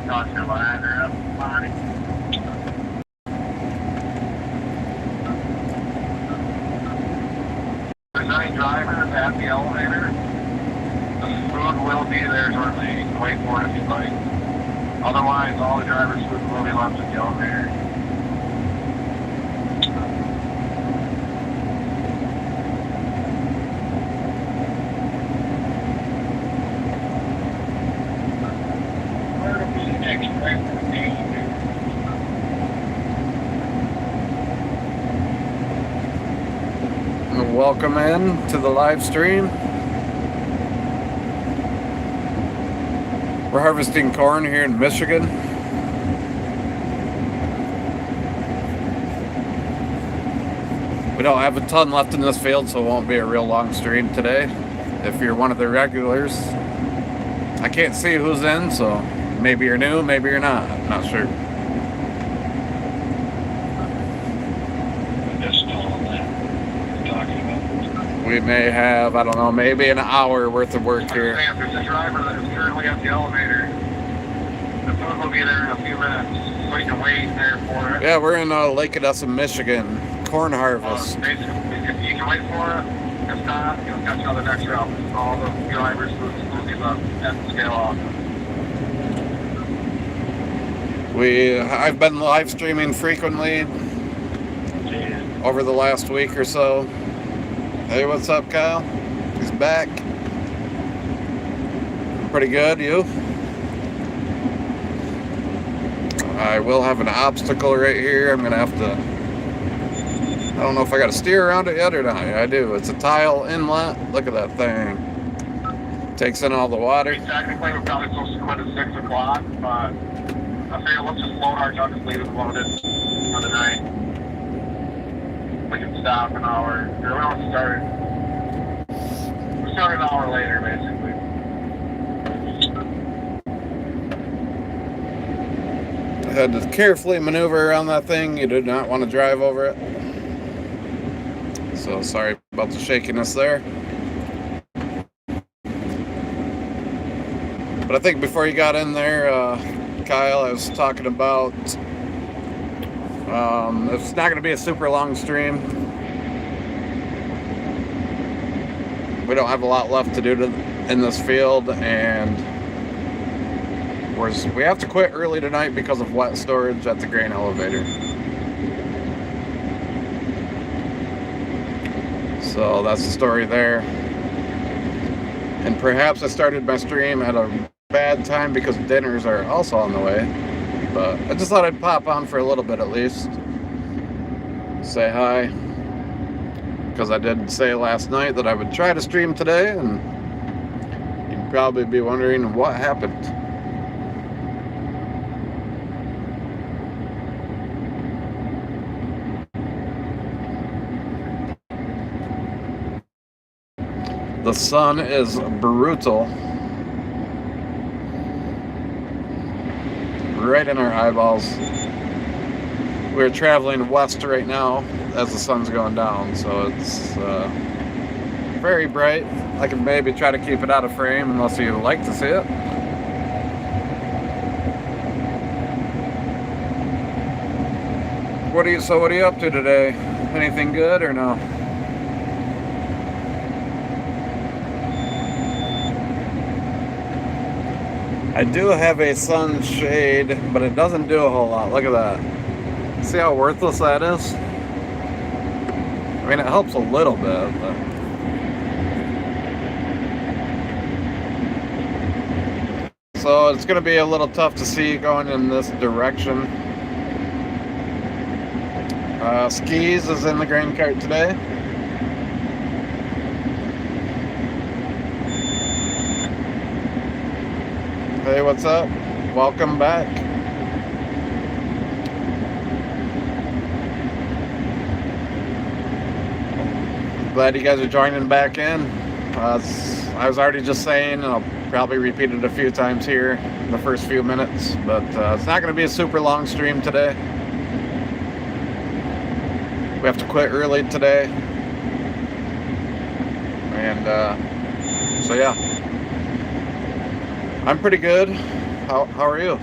North Carolina, body. If there's any drivers at the elevator, the food will be there shortly. Wait for it if you'd like. Otherwise, all the drivers' food will be left at the elevator. Welcome in to the live stream. We're harvesting corn here in Michigan. We don't have a ton left in this field, so it won't be a real long stream today. If you're one of the regulars, I can't see who's in, so maybe you're new, maybe you're not. I'm not sure. We may have, I don't know, maybe an hour worth of work here. There's a driver that is currently at the elevator. The food will be there in a few minutes, so you can wait there for it. Yeah, we're in Lake Odessa, Michigan. Corn harvest. Basically, if you can wait for it, if not, you'll catch another next route. All the drivers will be left at the scale off. I've been live streaming frequently over the last week or so. Hey, what's up, Kyle? He's back. Pretty good, you? I will have an obstacle right here. I'm gonna have to, I don't know if I gotta steer around it yet or not. I do. It's a tile inlet. Look at that thing. Takes in all the water. Technically, we're probably supposed to quit at 6 o'clock, but I figure let's just load our truck and leave it loaded for the night. We can stop an hour. We don't start. We start an hour later, basically. I had to carefully maneuver around that thing. You do not want to drive over it. So sorry about the shakiness there. But I think before you got in there, Kyle, I was talking about it's not going to be a super long stream. We don't have a lot left to do in this field, and we have to quit early tonight because of wet storage at the grain elevator. So that's the story there. And perhaps I started my stream at a bad time because dinners are also on the way. But I just thought I'd pop on for a little bit at least. Say hi. Because I did say last night that I would try to stream today, and you'd probably be wondering what happened. The sun is brutal. Right in our eyeballs. We're traveling west right now as the sun's going down, so it's very bright. I can maybe try to keep it out of frame unless you like to see it. What are you up to today? Anything good or no? I do have a sunshade, but it doesn't do a whole lot. Look at that. See how worthless that is? I mean, it helps a little bit, but... So it's going to be a little tough to see going in this direction. Skis is in the grain cart today. Hey, what's up? Welcome back. Glad you guys are joining back in. I was already just saying, and I'll probably repeat it a few times here in the first few minutes, but it's not going to be a super long stream today. We have to quit early today. And so yeah. I'm pretty good. How are you?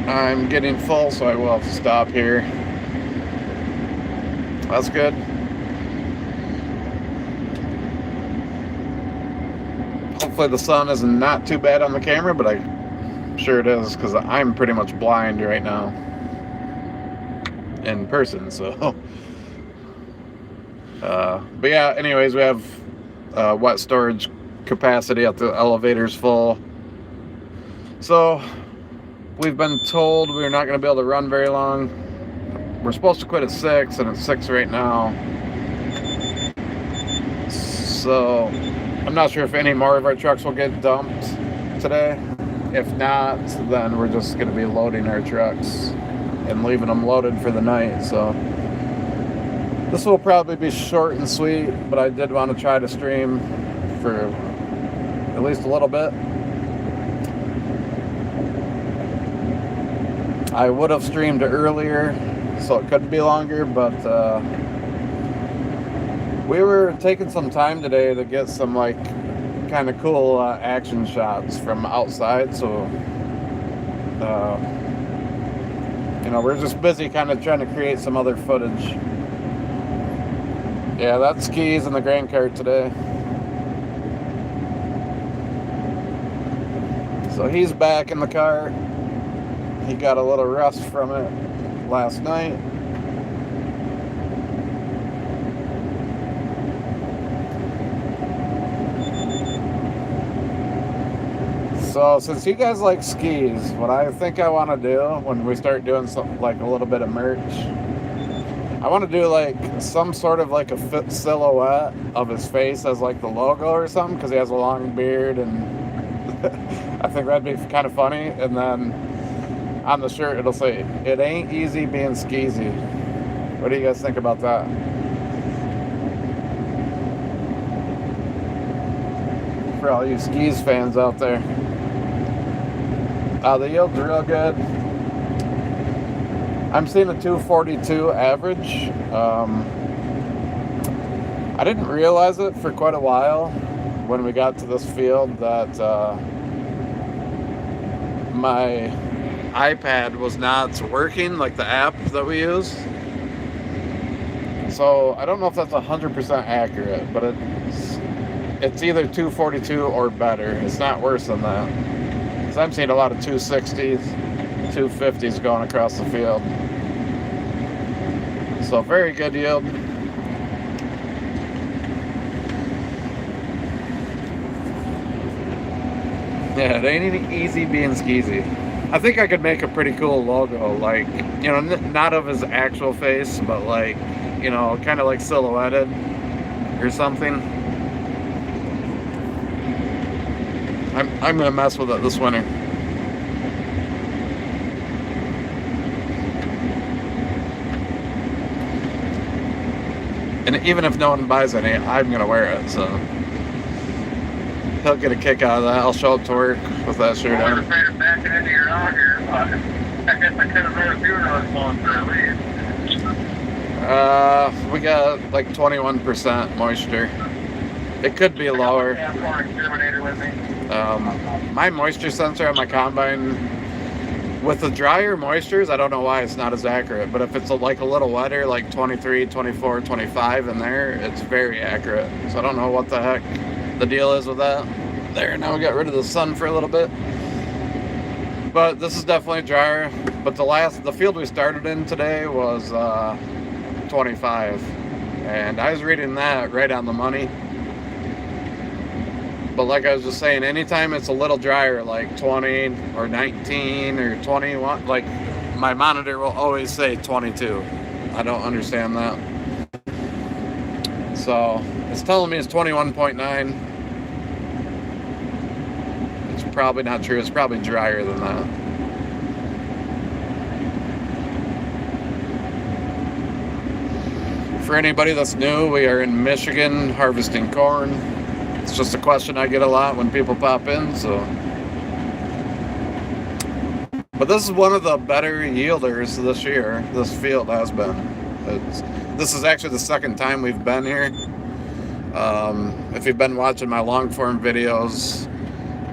I'm getting full, so I will have to stop here. That's good. Hopefully the sun is not too bad on the camera, but I'm sure it is because I'm pretty much blind right now in person. So, but yeah. Anyways, we have wet storage capacity at the elevator's full. So we've been told we're not going to be able to run very long. We're supposed to quit at 6, and it's 6 right now. So I'm not sure if any more of our trucks will get dumped today. If not, then we're just going to be loading our trucks and leaving them loaded for the night. So this will probably be short and sweet, but I did want to try to stream for at least a little bit. I would have streamed earlier, so it could be longer, but we were taking some time today to get some like kind of cool action shots from outside. So we're just busy kind of trying to create some other footage. Yeah, that's Skis in the grain cart today. So he's back in the cart. He got a little rust from it last night. So since you guys like skis, what I think I want to do when we start doing something like a little bit of merch, I want to do like some sort of like a silhouette of his face as like the logo or something, because he has a long beard, and I think that'd be kind of funny. And then on the shirt it'll say, "It ain't easy being skeezy." What do you guys think about that? For all you skis fans out there. The yield's real good. I'm seeing a 242 average. I didn't realize it for quite a while when we got to this field that my iPad was not working, like the app that we use. So I don't know if that's 100% accurate, but it's either 242 or better. It's not worse than that. Because I'm seeing a lot of 260s, 250s going across the field. So very good yield. Yeah, it ain't easy being skeezy. I think I could make a pretty cool logo, like, not of his actual face, but like, kind of like silhouetted or something. I'm gonna mess with it this winter. And even if no one buys any, I'm gonna wear it, so he'll get a kick out of that. I'll show up to work with that shirt on. I was afraid of backing into your auger, but I guess I could have made a few noise going for at least. We got like 21% moisture. It could be lower. My moisture sensor on my combine, with the drier moistures, I don't know why it's not as accurate, but if it's like a little wetter, like 23, 24, 25 in there, it's very accurate. So I don't know what the heck the deal is with that. There, now we got rid of the sun for a little bit. But this is definitely drier. But the field we started in today was 25. And I was reading that right on the money. But like I was just saying, anytime it's a little drier, like 20 or 19 or 21, like my monitor will always say 22. I don't understand that. So it's telling me it's 21.9. It's probably not true. It's probably drier than that. For anybody that's new, we are in Michigan harvesting corn. It's just a question I get a lot when people pop in, so. But this is one of the better yielders this year. This field has been. This is actually the second time we've been here. If you've been watching my long form videos,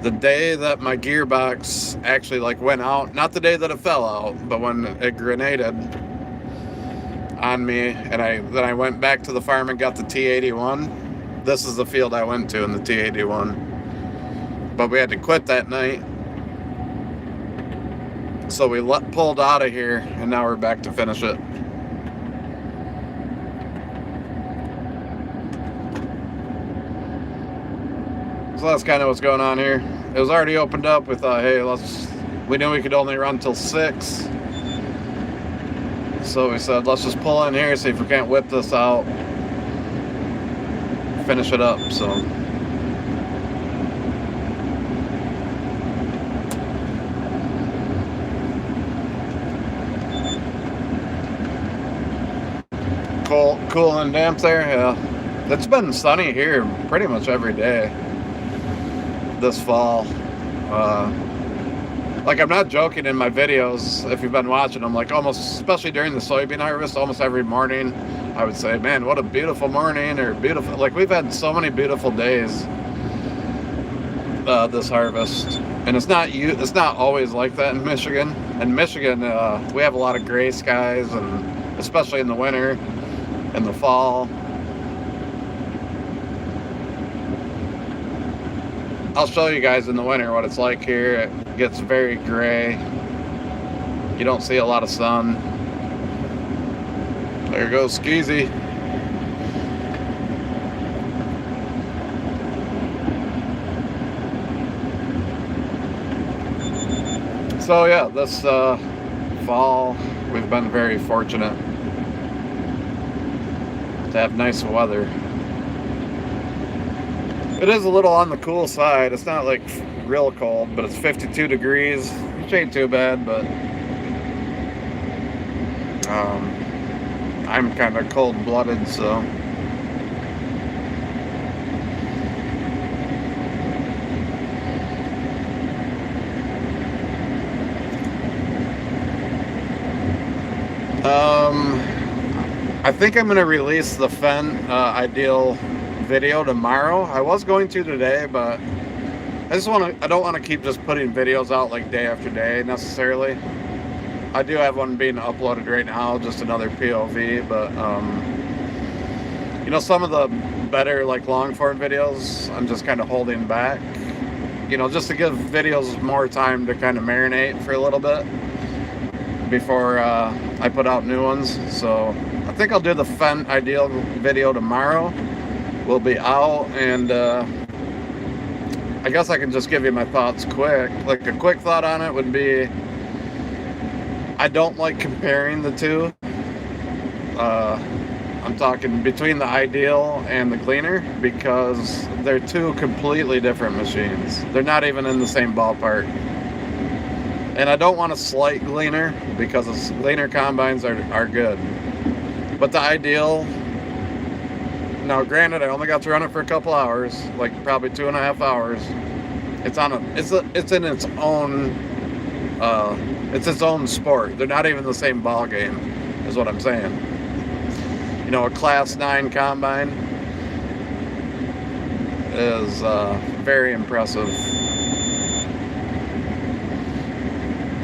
the day that my gearbox actually like went out, not the day that it fell out, but when it grenaded on me, and then I went back to the farm and got the T81. This is the field I went to in the T81, but we had to quit that night, so we pulled out of here, and now we're back to finish it. So that's kind of what's going on here. It was already opened up. We thought, hey, we knew we could only run till 6. So we said, let's just pull in here, see if we can't whip this out, finish it up. So cool and damp there. Yeah, it's been sunny here pretty much every day this fall. Like, I'm not joking in my videos. If you've been watching them, like almost, especially during the soybean harvest, almost every morning I would say, man, what a beautiful morning, or beautiful. Like, we've had so many beautiful days this harvest, and it's not always like that in Michigan. In Michigan, we have a lot of gray skies, and especially in the winter and the fall. I'll show you guys in the winter what it's like here. It gets very gray. You don't see a lot of sun. There goes Skeezy. So yeah, this fall we've been very fortunate to have nice weather. It is a little on the cool side. It's not like real cold, but it's 52 degrees, which ain't too bad, but I'm kind of cold-blooded, so I think I'm going to release the Fendt Ideal video tomorrow. I was going to today, but I don't want to keep just putting videos out like day after day necessarily. I do have one being uploaded right now, just another POV, but you know, some of the better like long form videos I'm just kind of holding back, you know, just to give videos more time to kind of marinate for a little bit before I put out new ones. So I think I'll do the Fendt Ideal video tomorrow. Will be out, and I guess I can just give you my thoughts quick. Like, a quick thought on it would be, I don't like comparing the two. I'm talking between the Ideal and the Gleaner, because they're two completely different machines. They're not even in the same ballpark. And I don't want to slight Gleaner, because Gleaner combines are good. But the Ideal, now granted, I only got to run it for a couple hours, like probably 2.5 hours. It's in its own it's its own sport. They're not even the same ball game, is what I'm saying. You know, a Class 9 combine is very impressive.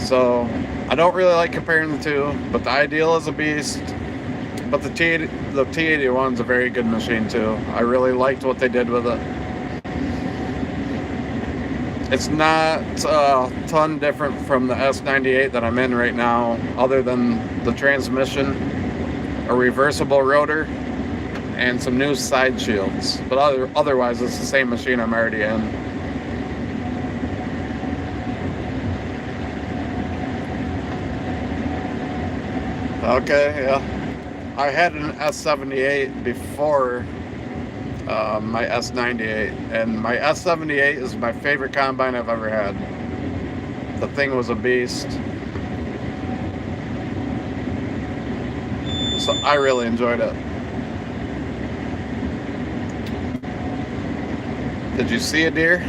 So I don't really like comparing the two, but the Ideal is a beast. But the T81 is a very good machine too. I really liked what they did with it. It's not a ton different from the S98 that I'm in right now, other than the transmission, a reversible rotor, and some new side shields. But otherwise, it's the same machine I'm already in. Okay, yeah. I had an S78 before my S98, and my S78 is my favorite combine I've ever had. The thing was a beast. So I really enjoyed it. Did you see a deer?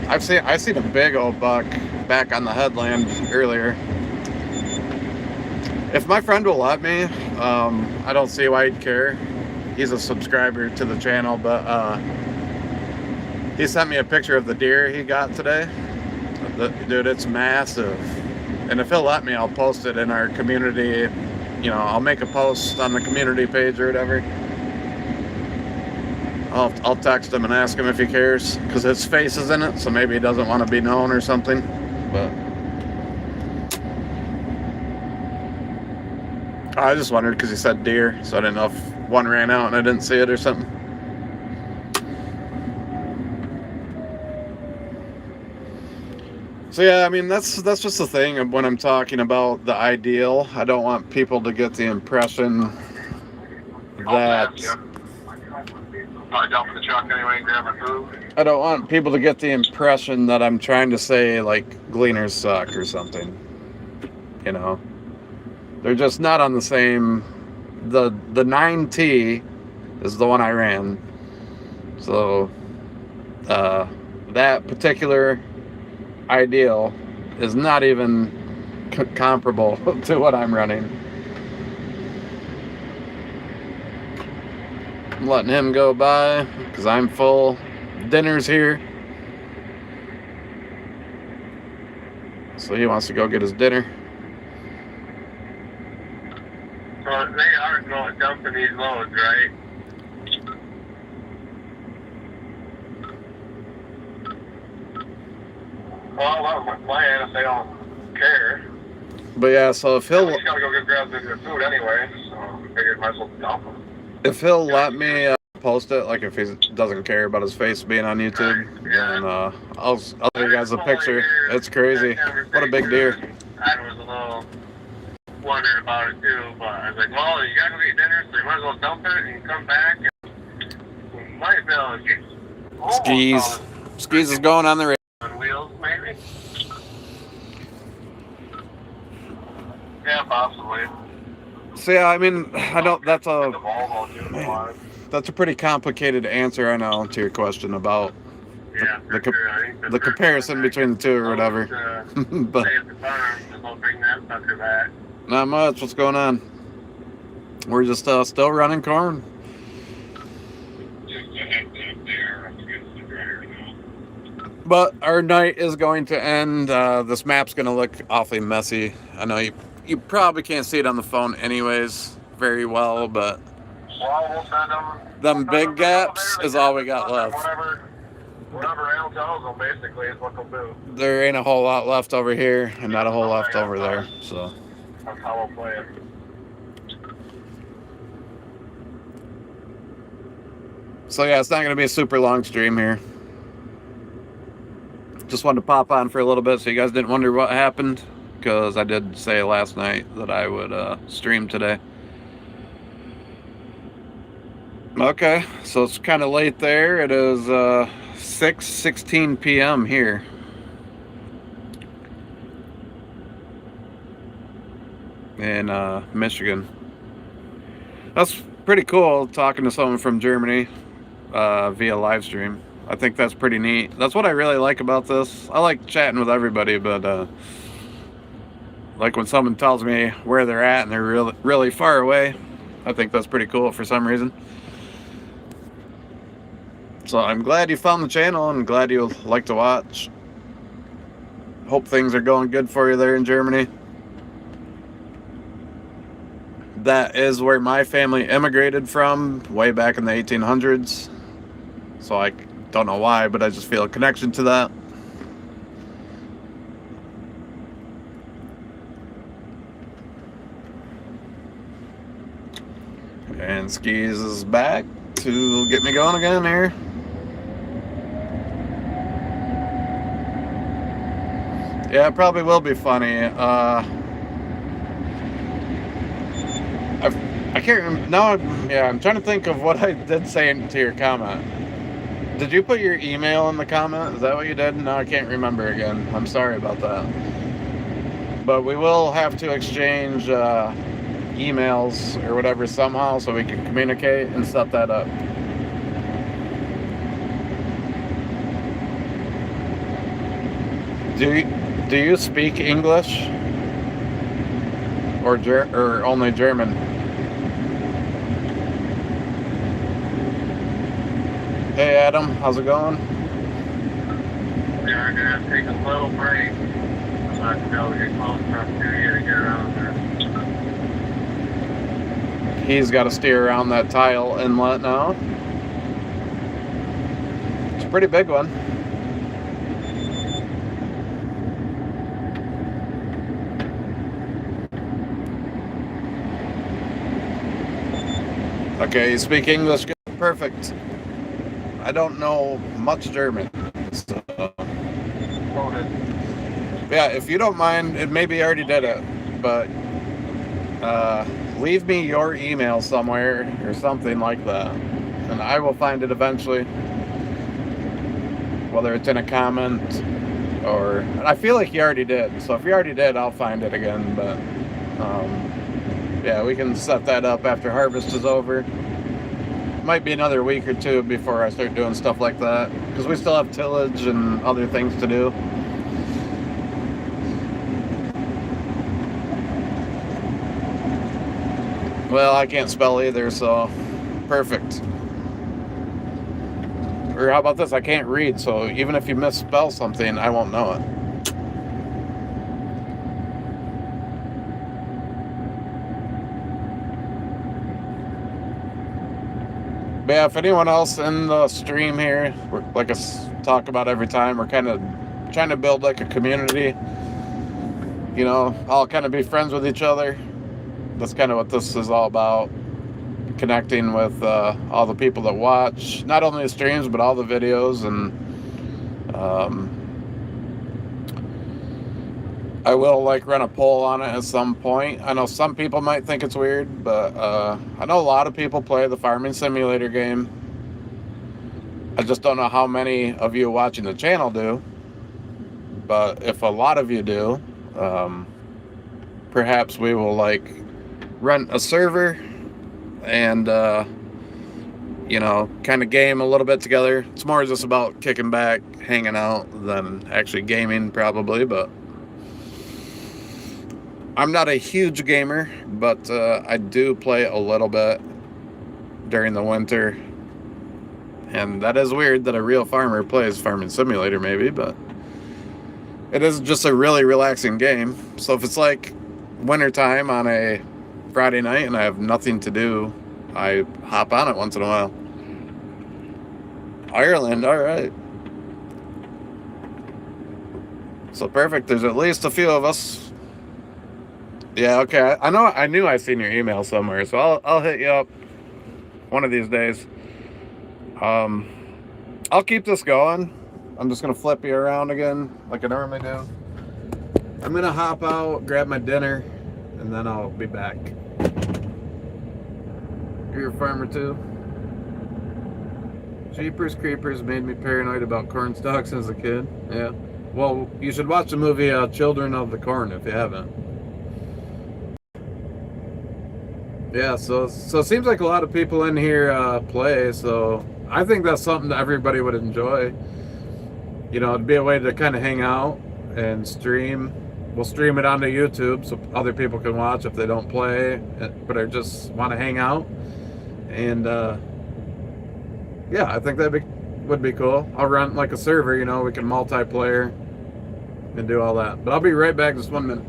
I seen a big old buck back on the headland earlier. If my friend will let me, I don't see why he'd care. he's a subscriber to the channel, but he sent me a picture of the deer he got today. Dude, it's massive. And if he'll let me, I'll post it in our community. You know, I'll make a post on the community page or whatever. I'll text him and ask him if he cares, because his face is in it, so maybe he doesn't want to be known or something. But I just wondered because he said deer, so I didn't know if one ran out and I didn't see it or something. So yeah, I mean, that's just the thing of when I'm talking about the ideal. I don't want people to get the impression that Probably jump in the truck anyway and grab my food. I don't want people to get the impression that I'm trying to say like gleaners suck or something. You know, they're just not on the same. The 9T is the one I ran, so that particular ideal is not even comparable to what I'm running. I'm letting him go by because I'm full. Dinner's here, so he wants to go get his dinner. So they are going dumping these loads, right? Well, that was my plan if they don't care. But yeah, so if he'll He's gotta go grab their food anyway, so I figured might as well dump them. if he'll let me post it, like if he doesn't care about his face being on YouTube, then I'll show you guys a picture. It's crazy. What a big deer. I was a little wondering about it too, but I was like, well, you gotta go get dinner, so you might as well dump it and come back. And we might be able to get Skis is going on the radio. on wheels, maybe. Yeah, possibly. So yeah, I mean, I don't. That's The a Volvo too, man, that's a pretty complicated answer, I know, to your question about yeah, the for sure. I think the comparison between the two or whatever. But Stay at the farm, just don't bring that sucker back. not much. What's going on? We're just still running corn. Just a heads up there. I'm getting some drier now. But our night is going to end. This map's going to look awfully messy. I know you probably can't see it on the phone anyways very well, but Well, we'll send them big gaps is all we got left. Whatever Al tells them, basically, is what they'll do. There ain't a whole lot left over here and not a whole lot left over there. So That's how we'll play it. yeah, it's not going to be a super long stream here. Just wanted to pop on for a little bit so you guys didn't wonder what happened, because I did say last night that I would stream today. Okay, so it's kind of late there. It is 6:16 p.m. here. In Michigan. That's pretty cool, talking to someone from Germany via live stream. I think that's pretty neat. That's what I really like about this. I like chatting with everybody, but like when someone tells me where they're at and they're really, really far away, I think that's pretty cool for some reason. So I'm glad you found the channel and glad you like to watch. Hope things are going good for you there in Germany. That is where my family immigrated from way back in the 1800s. So I don't know why, but I just feel a connection to that. And Skis is back to get me going again here. Yeah, it probably will be funny. I can't remember. No, yeah, I'm trying to think of what I did say to your comment. Did you put your email in the comment? Is that what you did? No, I can't remember again. I'm sorry about that. But we will have to exchange emails or whatever somehow so we can communicate and set that up. Do you speak English or only German? Hey Adam, how's it going? We are going to take a little break. I'm not going to be able to get close enough to you to get around there. He's got to steer around that tile inlet now. It's a pretty big one. Okay, you speak English? Perfect. I don't know much German. So. Yeah, if you don't mind, it maybe already did it, but leave me your email somewhere or something like that, and I will find it eventually. Whether it's in a comment or... I feel like you already did, so if you already did, I'll find it again, but yeah, we can set that up after harvest is over. Might be another week or two before I start doing stuff like that, because we still have tillage and other things to do. Well, I can't spell either, so perfect. Or how about this? I can't read, so even if you misspell something, I won't know it. But yeah, if anyone else in the stream here, like I talk about every time, we're kind of trying to build like a community. You know, all kind of be friends with each other. That's kind of what this is all about. Connecting with all the people that watch, not only the streams, but all the videos. And I will like run a poll on it at some point. I know some people might think it's weird, but I know a lot of people play the Farming Simulator game. I just don't know how many of you watching the channel do. But if a lot of you do, perhaps we will like rent a server and you know, kind of game a little bit together. It's more just about kicking back, hanging out than actually gaming probably, but I'm not a huge gamer, but I do play a little bit during the winter. And that is weird that a real farmer plays Farming Simulator maybe, but it is just a really relaxing game. So if it's like wintertime on a Friday night and I have nothing to do, I hop on it once in a while. Ireland, all right. So perfect. There's at least a few of us. Yeah, okay. I knew I seen your email somewhere, so I'll hit you up one of these days. I'll keep this going. I'm just gonna flip you around again like I normally do. I'm gonna hop out, grab my dinner, and then I'll be back. You're a farmer too? Jeepers Creepers made me paranoid about corn stalks as a kid. Yeah. Well, you should watch the movie Children of the Corn if you haven't. Yeah, so it seems like a lot of people in here play, so I think that's something that everybody would enjoy. You know, it'd be a way to kind of hang out and stream. We'll stream it onto YouTube so other people can watch if they don't play, but I just want to hang out. And yeah, I think that would be cool. I'll run like a server, you know, we can multiplayer and do all that. But I'll be right back just 1 minute.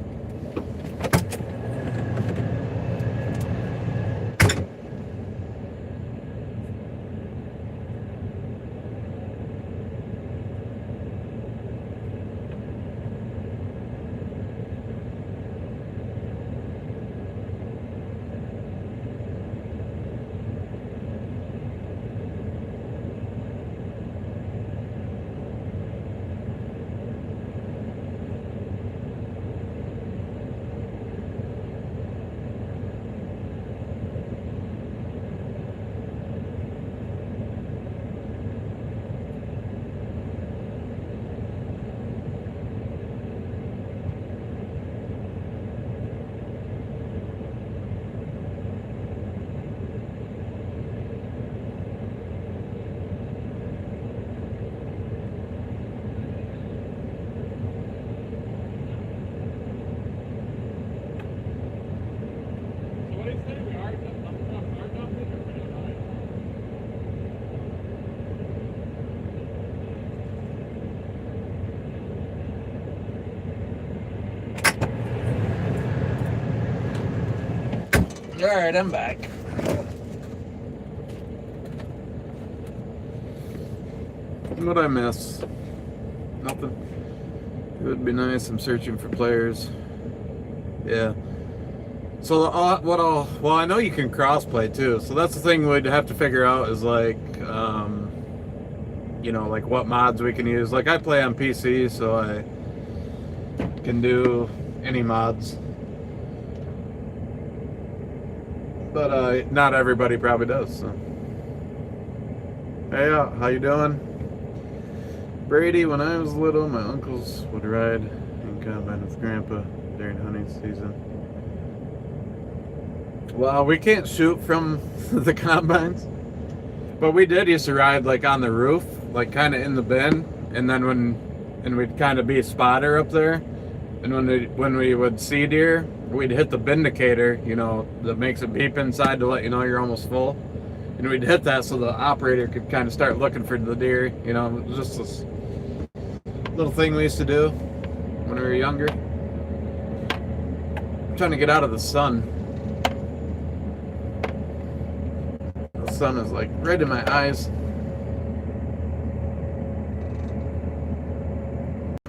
Alright, I'm back. What'd I miss? Nothing. It would be nice. I'm searching for players. Yeah. So well, I know you can crossplay too. So that's the thing we'd have to figure out is like, you know, like what mods we can use. Like I play on PC, so I can do any mods. But not everybody probably does. So. Hey, how you doing? Brady, when I was little, my uncles would ride in combine with Grandpa during hunting season. Well, we can't shoot from the combines, but we did used to ride like on the roof, like kind of in the bin, and then we'd kind of be a spotter up there, and when we would see deer, we'd hit the vindicator, you know, that makes it beep inside to let you know you're almost full, and we'd hit that so the operator could kind of start looking for the deer, you know. It was just this little thing we used to do when we were younger. I'm trying to get out of the sun. The sun is like right in my eyes.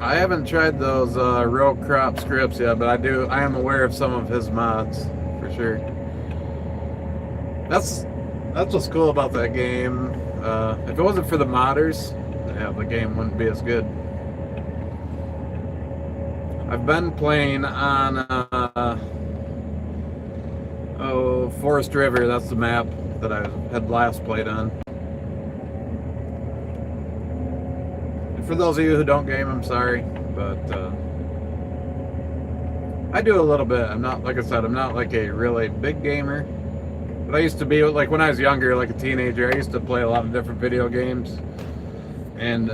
I haven't tried those row crop scripts yet, but I am aware of some of his mods for sure. That's what's cool about that game. If it wasn't for the modders, yeah, the game wouldn't be as good. I've been playing on Forest River. That's the map that I had last played on. And for those of you who don't game, I'm sorry, but I do a little bit. I'm not, like I said, I'm not like a really big gamer, but I used to be, like when I was younger, like a teenager, I used to play a lot of different video games, and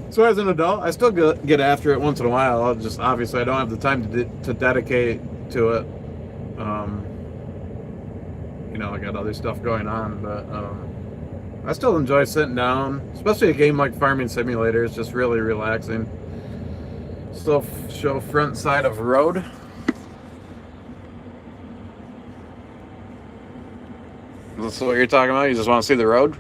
so as an adult, I still get after it once in a while. I'll just, obviously, I don't have the time to dedicate to it. You know, I got other stuff going on, but I still enjoy sitting down, especially a game like Farming Simulator. It's just really relaxing. Still show front side of road. Is this what you're talking about? You just want to see the road?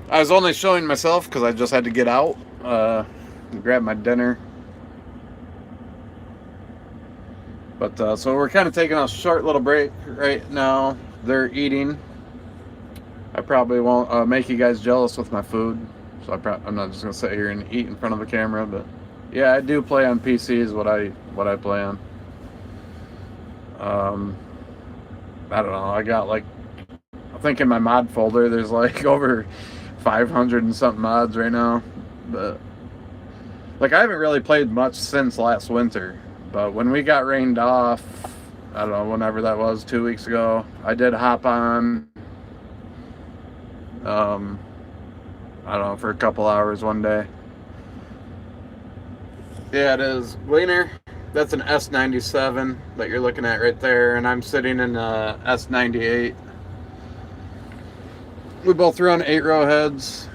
I was only showing myself because I just had to get out, grab my dinner. But so we're kind of taking a short little break right now. They're eating. I probably won't make you guys jealous with my food, so I'm not just gonna sit here and eat in front of the camera. But yeah, I do play on PC is what I play on. I don't know. I got like, I think in my mod folder there's like over 500 and something mods right now, but like I haven't really played much since last winter. But when we got rained off, I don't know, whenever that was, 2 weeks ago, I did hop on, I don't know, for a couple hours one day. Yeah, it is. Gleaner, that's an S97 that you're looking at right there, and I'm sitting in a S98. We both run 8-row heads.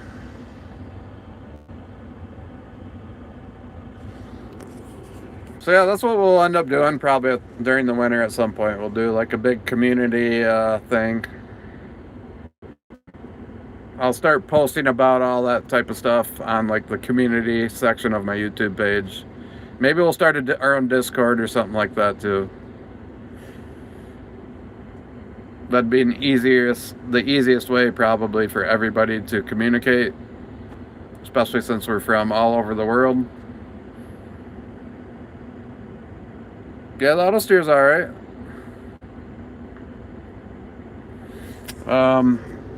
So yeah, that's what we'll end up doing probably during the winter at some point. We'll do like a big community thing. I'll start posting about all that type of stuff on like the community section of my YouTube page. Maybe we'll start our own Discord or something like that too. That'd be the easiest way probably for everybody to communicate, especially since we're from all over the world. Yeah, the auto steer's alright.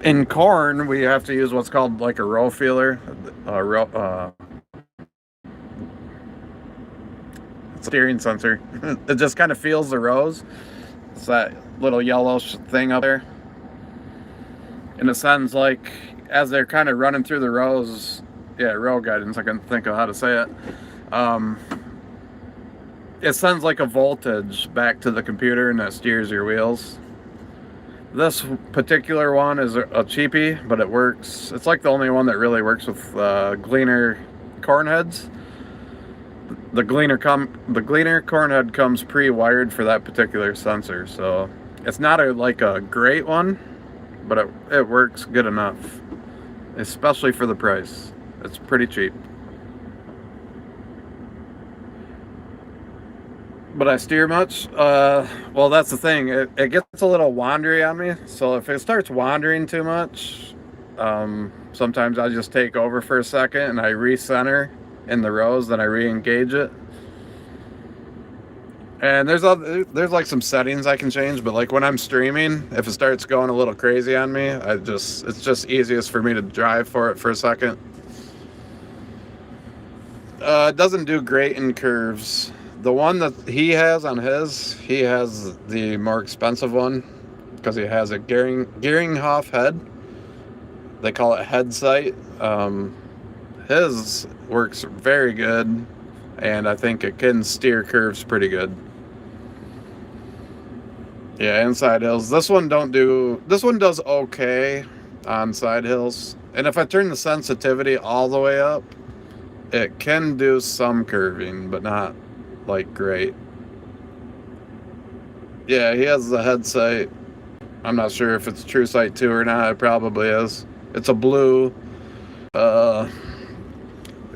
In corn, we have to use what's called like a row feeler. Steering sensor. It just kind of feels the rows. It's that little yellow thing up there. And it sounds like, as they're kind of running through the rows, yeah, row guidance, I can think of how to say it. It sends like a voltage back to the computer and that steers your wheels. This particular one is a cheapie, but it works. It's like the only one that really works with Gleaner corn heads. the Gleaner corn head comes pre-wired for that particular sensor, so it's not like a great one, but it works good enough, especially for the price. It's pretty cheap. But I steer much? Well, that's the thing. It gets a little wandery on me. So if it starts wandering too much, sometimes I just take over for a second and I recenter in the rows, then I re-engage it. And there's like some settings I can change, but like when I'm streaming, if it starts going a little crazy on me, it's just easiest for me to drive for it for a second. It doesn't do great in curves. The one that he has the more expensive one because he has a Geringhoff head. They call it head sight. His works very good, and I think it can steer curves pretty good. Yeah, inside hills. This one does okay on side hills. And if I turn the sensitivity all the way up, it can do some curving, but not like great. Yeah, he has the head sight. I'm not sure if it's True Sight 2 or not. It probably is. It's a blue.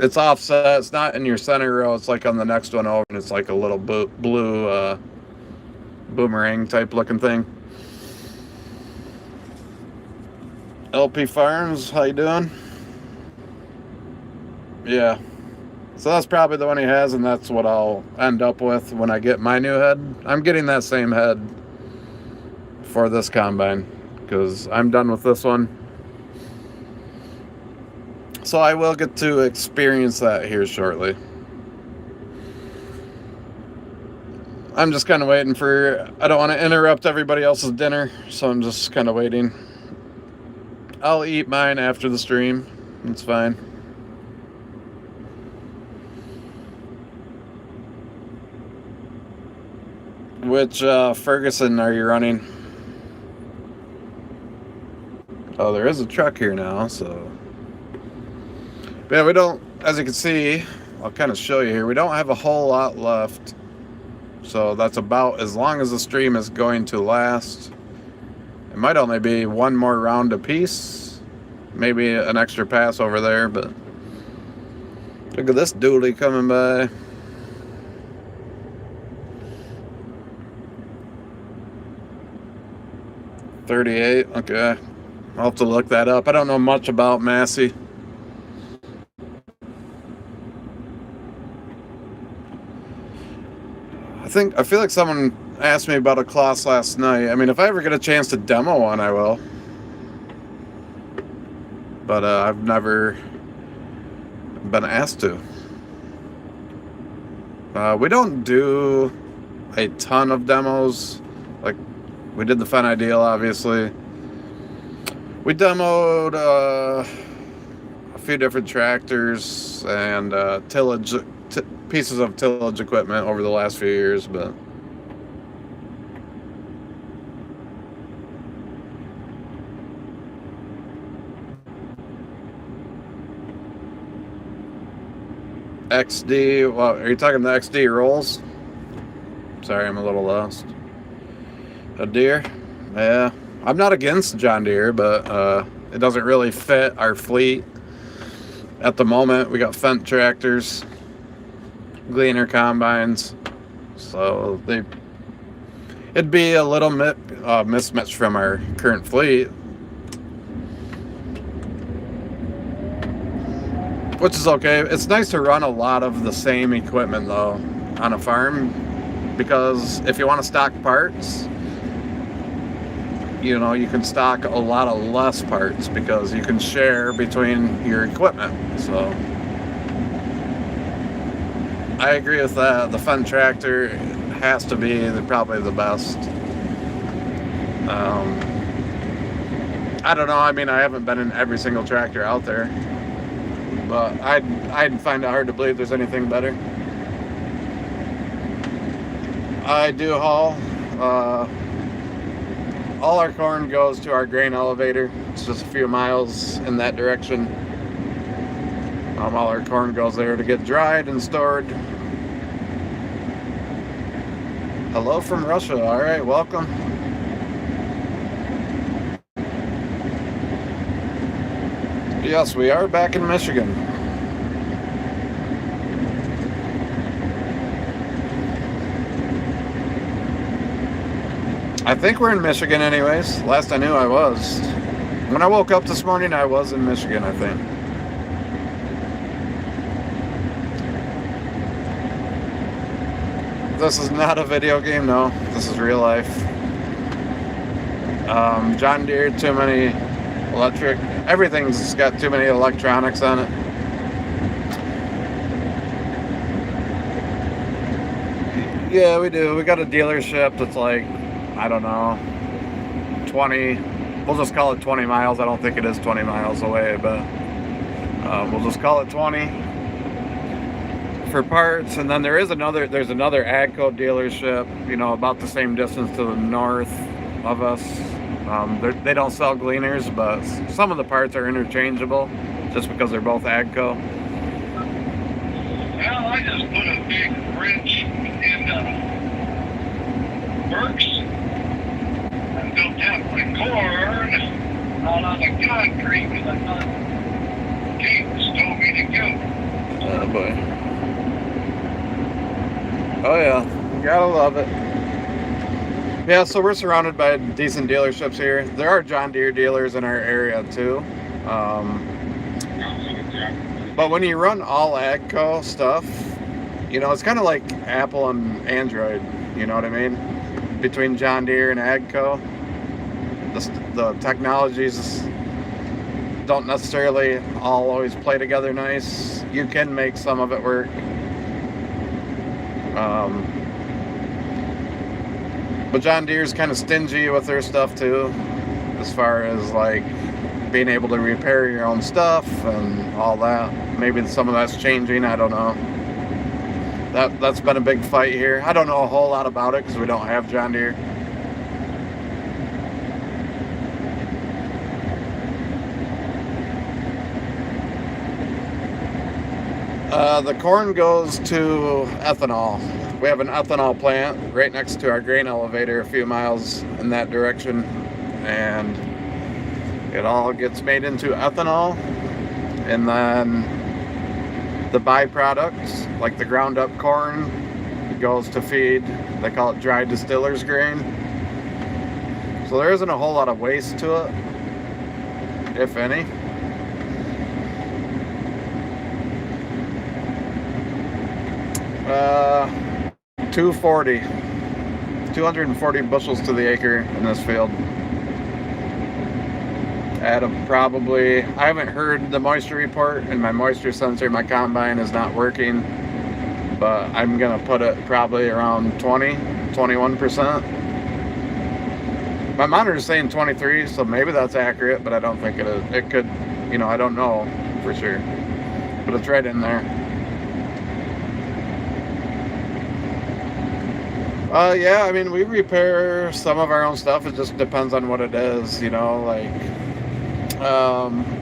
It's offset. It's not in your center row. It's like on the next one over, and it's like a little blue boomerang type looking thing. LP Farms, how you doing? Yeah. So that's probably the one he has, and that's what I'll end up with when I get my new head. I'm getting that same head for this combine because I'm done with this one. So I will get to experience that here shortly. I'm just kind of waiting I don't want to interrupt everybody else's dinner, so I'm just kind of waiting. I'll eat mine after the stream. It's fine. Which Ferguson are you running? Oh, there is a truck here now, so. But yeah, we don't, as you can see, I'll kind of show you here, we don't have a whole lot left. So that's about as long as the stream is going to last. It might only be one more round apiece. Maybe an extra pass over there, but look at this dually coming by. $38, okay. I'll have to look that up. I don't know much about Massey. I feel like someone asked me about a class last night. I mean, if I ever get a chance to demo one, I will. But I've never been asked to. We don't do a ton of demos. Like, we did the Fenn Ideal, obviously. We demoed a few different tractors and tillage pieces of tillage equipment over the last few years, but XD, well, are you talking the XD rolls? Sorry, I'm a little lost. A Deere? Yeah, I'm not against John Deere, but it doesn't really fit our fleet at the moment. We got Fendt tractors, Gleaner combines, so it'd be a little mismatch from our current fleet, which is okay. It's nice to run a lot of the same equipment though on a farm, because if you want to stock parts, you know, you can stock a lot of less parts because you can share between your equipment. So I agree with that. The Fendt tractor has to be probably the best. I don't know. I mean, I haven't been in every single tractor out there, but I'd find it hard to believe there's anything better. I do haul. All our corn goes to our grain elevator. It's just a few miles in that direction. All our corn goes there to get dried and stored. Hello from Russia. All right, welcome. Yes, we are back in Michigan. I think we're in Michigan anyways. Last I knew I was. When I woke up this morning, I was in Michigan, I think. This is not a video game, no. This is real life. John Deere, too many electric. Everything's got too many electronics on it. Yeah, we do. We got a dealership that's like, I don't know, 20, we'll just call it 20 miles. I don't think it is 20 miles away, but we'll just call it 20 for parts. And then there's another AGCO dealership, you know, about the same distance to the north of us. They don't sell Gleaners, but some of the parts are interchangeable just because they're both AGCO. Well, I just put a big wrench in works and built out my corn out on the concrete because I thought James told me to go. Oh boy. Oh yeah, gotta love it. Yeah, so we're surrounded by decent dealerships here. There are John Deere dealers in our area too. But when you run all AGCO stuff, you know, it's kind of like Apple and Android, you know what I mean? Between John Deere and AGCO, the technologies don't necessarily all always play together nice. You can make some of it work. But John Deere's kind of stingy with their stuff too, as far as like being able to repair your own stuff and all that. Maybe some of that's changing, I don't know. That's been a big fight here. I don't know a whole lot about it because we don't have John Deere. The corn goes to ethanol. We have an ethanol plant right next to our grain elevator a few miles in that direction, and it all gets made into ethanol, and then the byproducts, like the ground up corn, goes to feed, they call it dry distiller's grain. So there isn't a whole lot of waste to it, if any. Uh, 240 bushels to the acre in this field. At probably, I haven't heard the moisture report, and my moisture sensor, my combine is not working, but I'm gonna put it probably around 21%. My monitor is saying 23, so maybe that's accurate, but I don't think it is. It could, you know, I don't know for sure, but it's right in there. Yeah, I mean, we repair some of our own stuff. It just depends on what it is, you know, like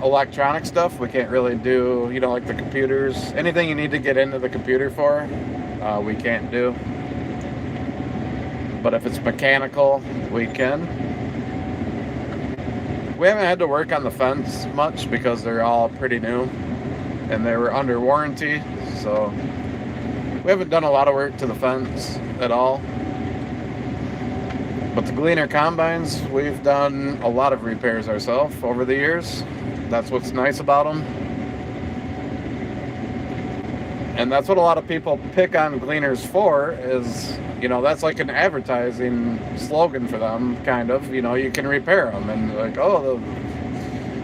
electronic stuff we can't really do, you know, like the computers. Anything you need to get into the computer for, we can't do. But if it's mechanical, we can. We haven't had to work on the fence much because they're all pretty new and they were under warranty, so we haven't done a lot of work to the fence at all. But the Gleaner combines, we've done a lot of repairs ourselves over the years. That's what's nice about them. And that's what a lot of people pick on Gleaners for is, you know, that's like an advertising slogan for them, kind of. You know, you can repair them. And like, oh,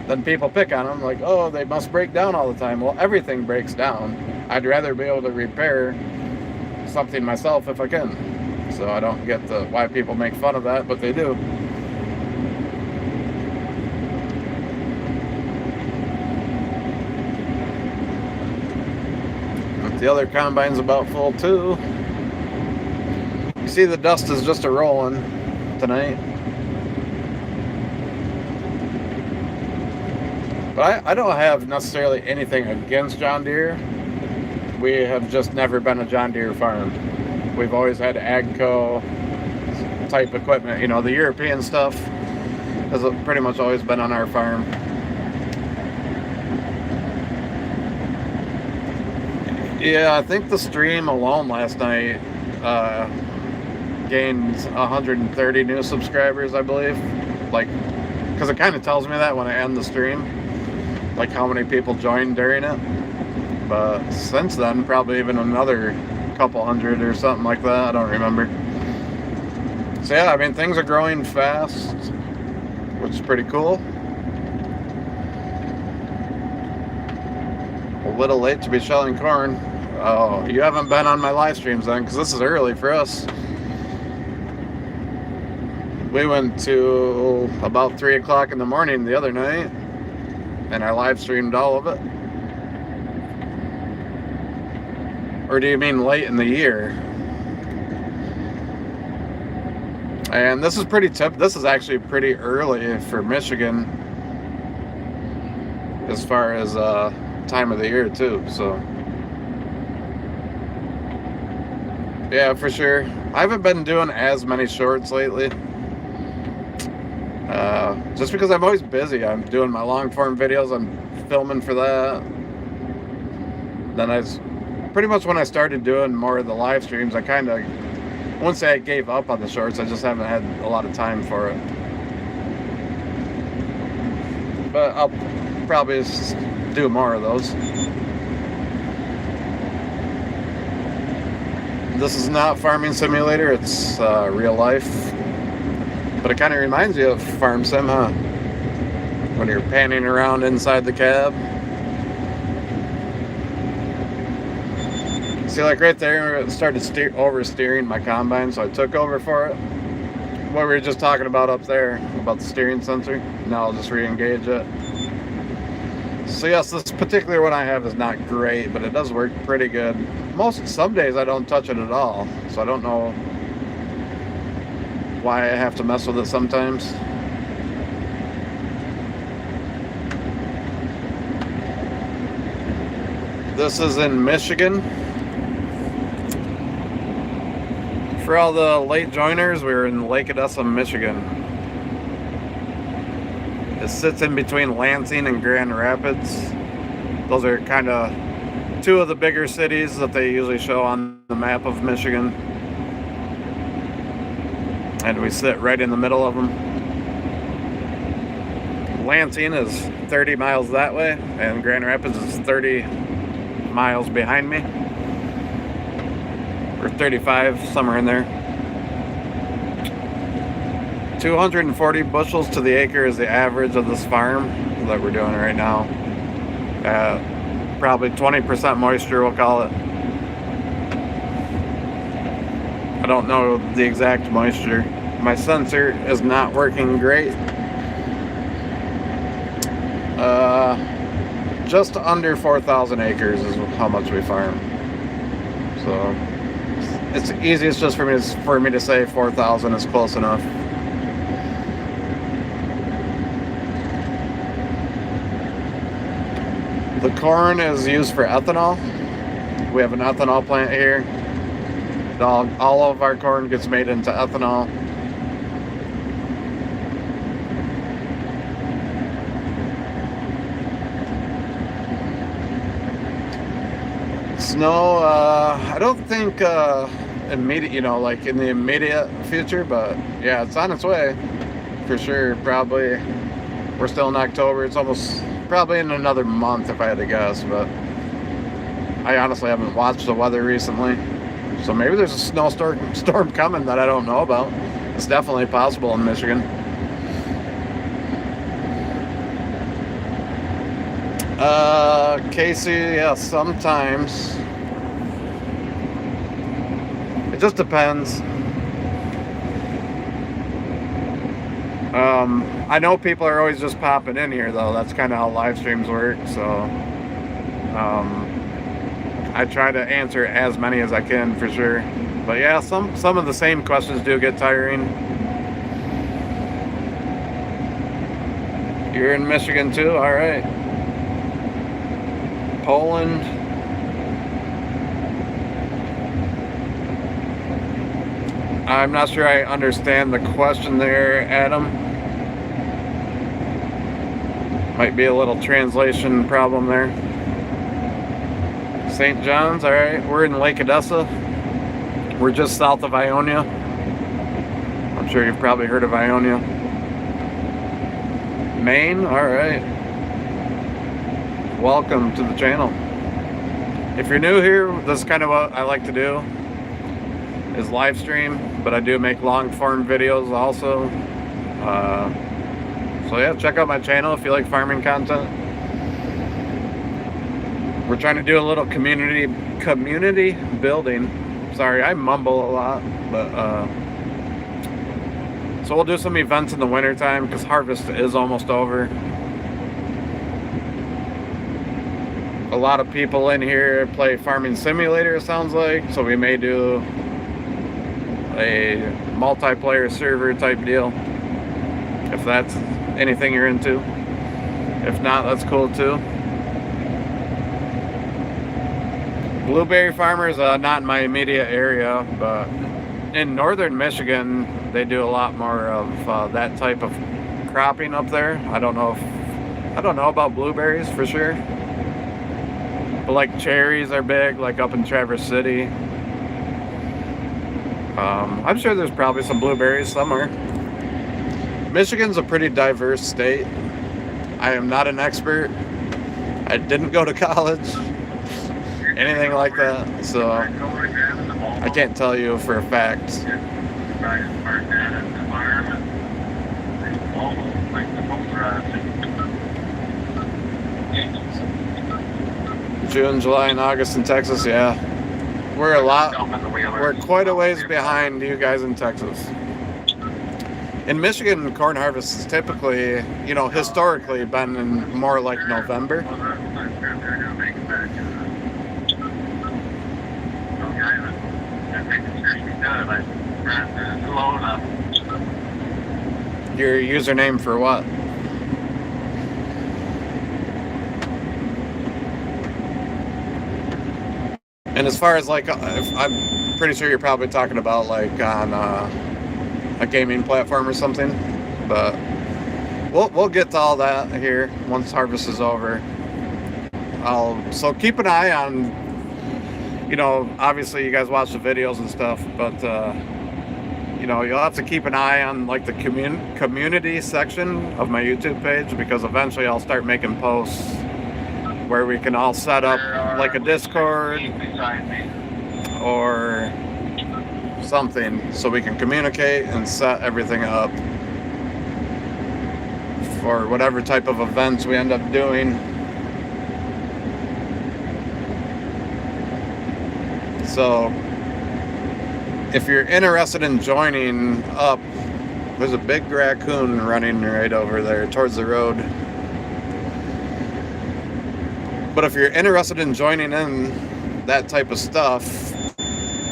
then people pick on them like, oh, they must break down all the time. Well, everything breaks down. I'd rather be able to repair something myself if I can. So I don't get why people make fun of that, but they do. But the other combine's about full too. You see the dust is just a-rolling tonight. But I don't have necessarily anything against John Deere. We have just never been a John Deere farm. we've always had AGCO type equipment. You know, the European stuff has pretty much always been on our farm. Yeah, I think the stream alone last night gained 130 new subscribers, I believe. Like, because it kind of tells me that when I end the stream, like how many people joined during it. But since then, probably even another couple hundred or something like that. I don't remember. So yeah, I mean, things are growing fast, which is pretty cool. A little late to be shelling corn. Oh, you haven't been on my live streams then, because this is early for us. We went to about 3 o'clock in the morning the other night, and I live streamed all of it. Or do you mean late in the year? And this is this is actually pretty early for Michigan as far as time of the year too, so yeah, for sure. I haven't been doing as many shorts lately, just because I'm always busy. I'm doing my long form videos, I'm filming for that. Then pretty much when I started doing more of the live streams, I kind of, I wouldn't say I gave up on the shorts, I just haven't had a lot of time for it. But I'll probably just do more of those. This is not Farming Simulator, it's real life. But it kind of reminds you of Farm Sim, huh? When you're panning around inside the cab. See, like right there, it started oversteering my combine, so I took over for it. What we were just talking about up there, about the steering sensor. Now I'll just re-engage it. So yes, this particular one I have is not great, but it does work pretty good. Some days I don't touch it at all, so I don't know why I have to mess with it sometimes. This is in Michigan. For all the late joiners, we're in Lake Odessa, Michigan. It sits in between Lansing and Grand Rapids. Those are kind of two of the bigger cities that they usually show on the map of Michigan. And we sit right in the middle of them. Lansing is 30 miles that way, and Grand Rapids is 30 miles behind me. Or 35, somewhere in there. 240 bushels to the acre is the average of this farm that we're doing right now. Probably 20% moisture, we'll call it. I don't know the exact moisture. My sensor is not working great. Just under 4,000 acres is how much we farm. So it's easiest just for me to say 4,000 is close enough. The corn is used for ethanol. We have an ethanol plant here. All of our corn gets made into ethanol. Snow, I don't think immediate, like in the immediate future, but yeah, it's on its way for sure. Probably, we're still in October. It's almost probably in another month if I had to guess, but I honestly haven't watched the weather recently, so maybe there's a snowstorm coming that I don't know about. It's definitely possible in Michigan. Casey, yeah, sometimes. It just depends. I know people are always just popping in here, though. That's kind of how live streams work, so I try to answer as many as I can, for sure. But yeah, some of the same questions do get tiring. You're in Michigan too? All right. Poland. I'm not sure I understand the question there, Adam. Might be a little translation problem there. St. John's, all right. We're in Lake Odessa. We're just south of Ionia. I'm sure you've probably heard of Ionia. Maine, all right. Welcome to the channel. If you're new here, this is kind of what I like to do, is live stream, but I do make long form videos also. So yeah, check out my channel if you like farming content. We're trying to do a little community building. Sorry, I mumble a lot, but so we'll do some events in the wintertime because harvest is almost over. A lot of people in here play Farming Simulator, it sounds like, so we may do a multiplayer server type deal if that's anything you're into. If not, that's cool too. Blueberry farmers, not in my immediate area, but in northern Michigan they do a lot more of that type of cropping up there. I don't know about blueberries for sure, but like cherries are big, like up in Traverse City. I'm sure there's probably some blueberries somewhere. Michigan's a pretty diverse state. I am not an expert. I didn't go to college, anything like that, so I can't tell you for a fact. June, July, and August in Texas, yeah. We're quite a ways behind you guys in Texas. In Michigan, corn harvest is typically, historically been in more like November. Your username for what? And as far as like, I'm pretty sure you're probably talking about like on a gaming platform or something, but we'll get to all that here once harvest is over. So keep an eye on, obviously you guys watch the videos and stuff, but you'll have to keep an eye on like the community section of my YouTube page, because eventually I'll start making posts where we can all set up like a Discord or something so we can communicate and set everything up for whatever type of events we end up doing. So if you're interested in joining up, there's a big raccoon running right over there towards the road. But if you're interested in joining in that type of stuff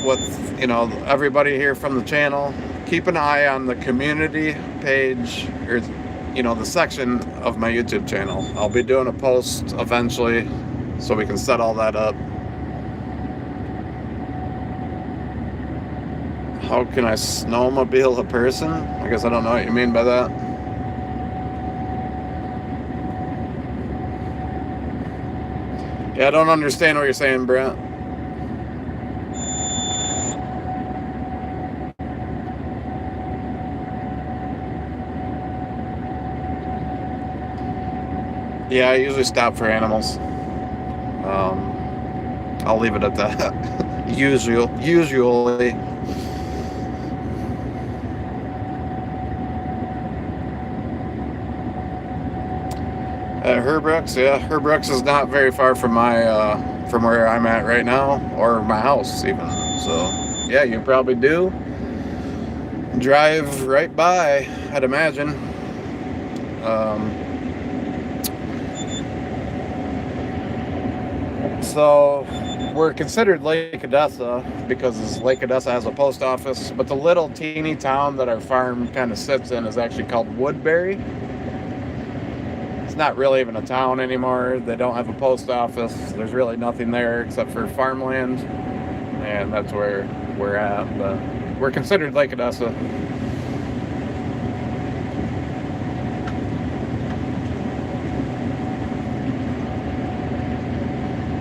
with, everybody here from the channel, keep an eye on the community page, or, the section of my YouTube channel. I'll be doing a post eventually so we can set all that up. How can I snowmobile a person? I guess I don't know what you mean by that. Yeah, I don't understand what you're saying, Brent. Yeah, I usually stop for animals. I'll leave it at that. Usually. Herbrooks, yeah. Herbrooks is not very far from from where I'm at right now, or my house even. So, yeah, you probably do drive right by, I'd imagine. So, we're considered Lake Odessa because Lake Odessa has a post office, but the little teeny town that our farm kind of sits in is actually called Woodbury. It's not really even a town anymore. They don't have a post office. There's really nothing there except for farmland, and that's where we're at. But We're considered Lake Odessa.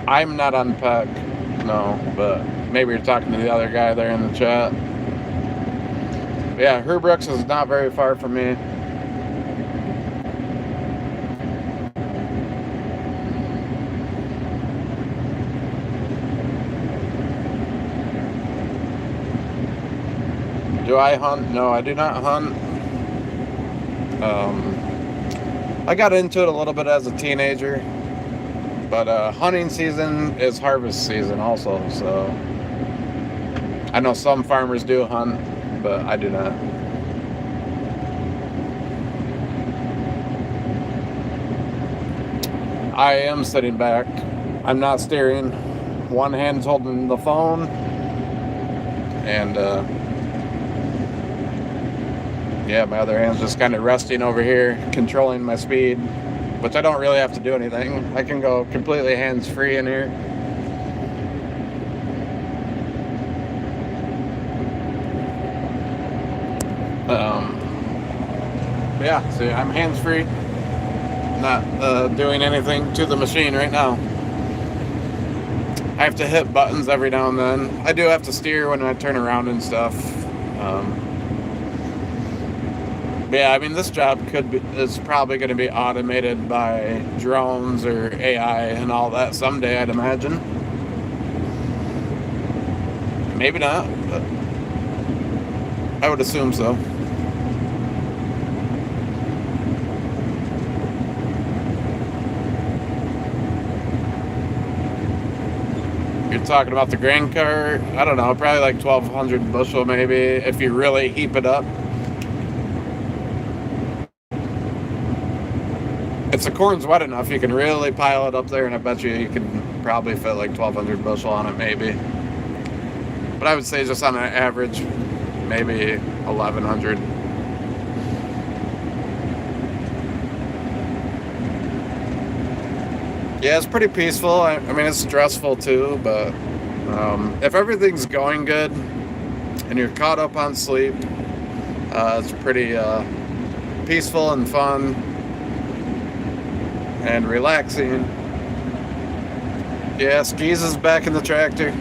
I'm not on PEC, no, but maybe you're talking to the other guy there in the chat. But yeah, Herbrooks is not very far from me. Do I hunt? No, I do not hunt. I got into it a little bit as a teenager, but hunting season is harvest season also, so I know some farmers do hunt, but I do not. I am sitting back. I'm not steering. One hand's holding the phone, and yeah, my other hand's just kind of resting over here, controlling my speed, which I don't really have to do anything. I can go completely hands-free in here. Yeah, see, I'm hands-free, not doing anything to the machine right now. I have to hit buttons every now and then. I do have to steer when I turn around and stuff. Yeah, I mean, this job is probably going to be automated by drones or AI and all that someday, I'd imagine. Maybe not, but I would assume so. You're talking about the grain cart? I don't know, probably like 1,200 bushel maybe, if you really heap it up. If the corn's wet enough, you can really pile it up there, and I bet you can probably fit like 1,200 bushel on it, maybe. But I would say just on an average, maybe 1,100. Yeah, it's pretty peaceful. I mean, it's stressful too, but if everything's going good and you're caught up on sleep, it's pretty peaceful and fun and relaxing. Yeah, Skis is back in the tractor.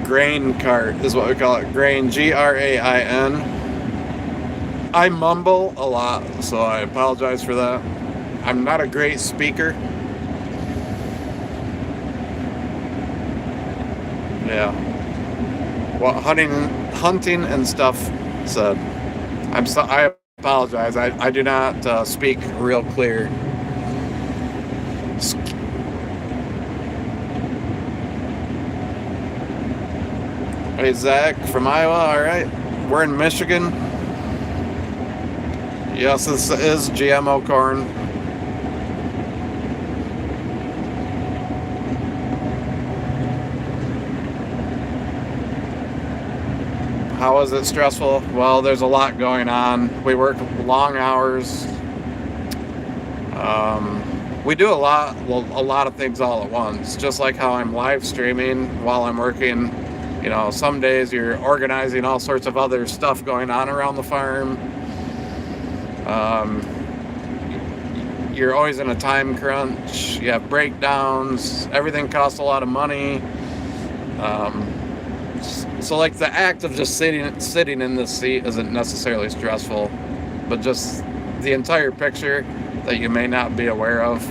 Grain cart is what we call it. Grain, Grain. I mumble a lot, so I apologize for that. I'm not a great speaker. Yeah. Well, hunting and stuff said. I apologize. I do not speak real clear. Hey, Zach from Iowa. All right. We're in Michigan. Yes, this is GMO corn. How is it stressful? Well, there's a lot going on. We work long hours. We do a lot of things all at once. Just like how I'm live streaming while I'm working. You know, some days you're organizing all sorts of other stuff going on around the farm. You're always in a time crunch. You have breakdowns. Everything costs a lot of money. So like the act of just sitting in this seat isn't necessarily stressful, but just the entire picture that you may not be aware of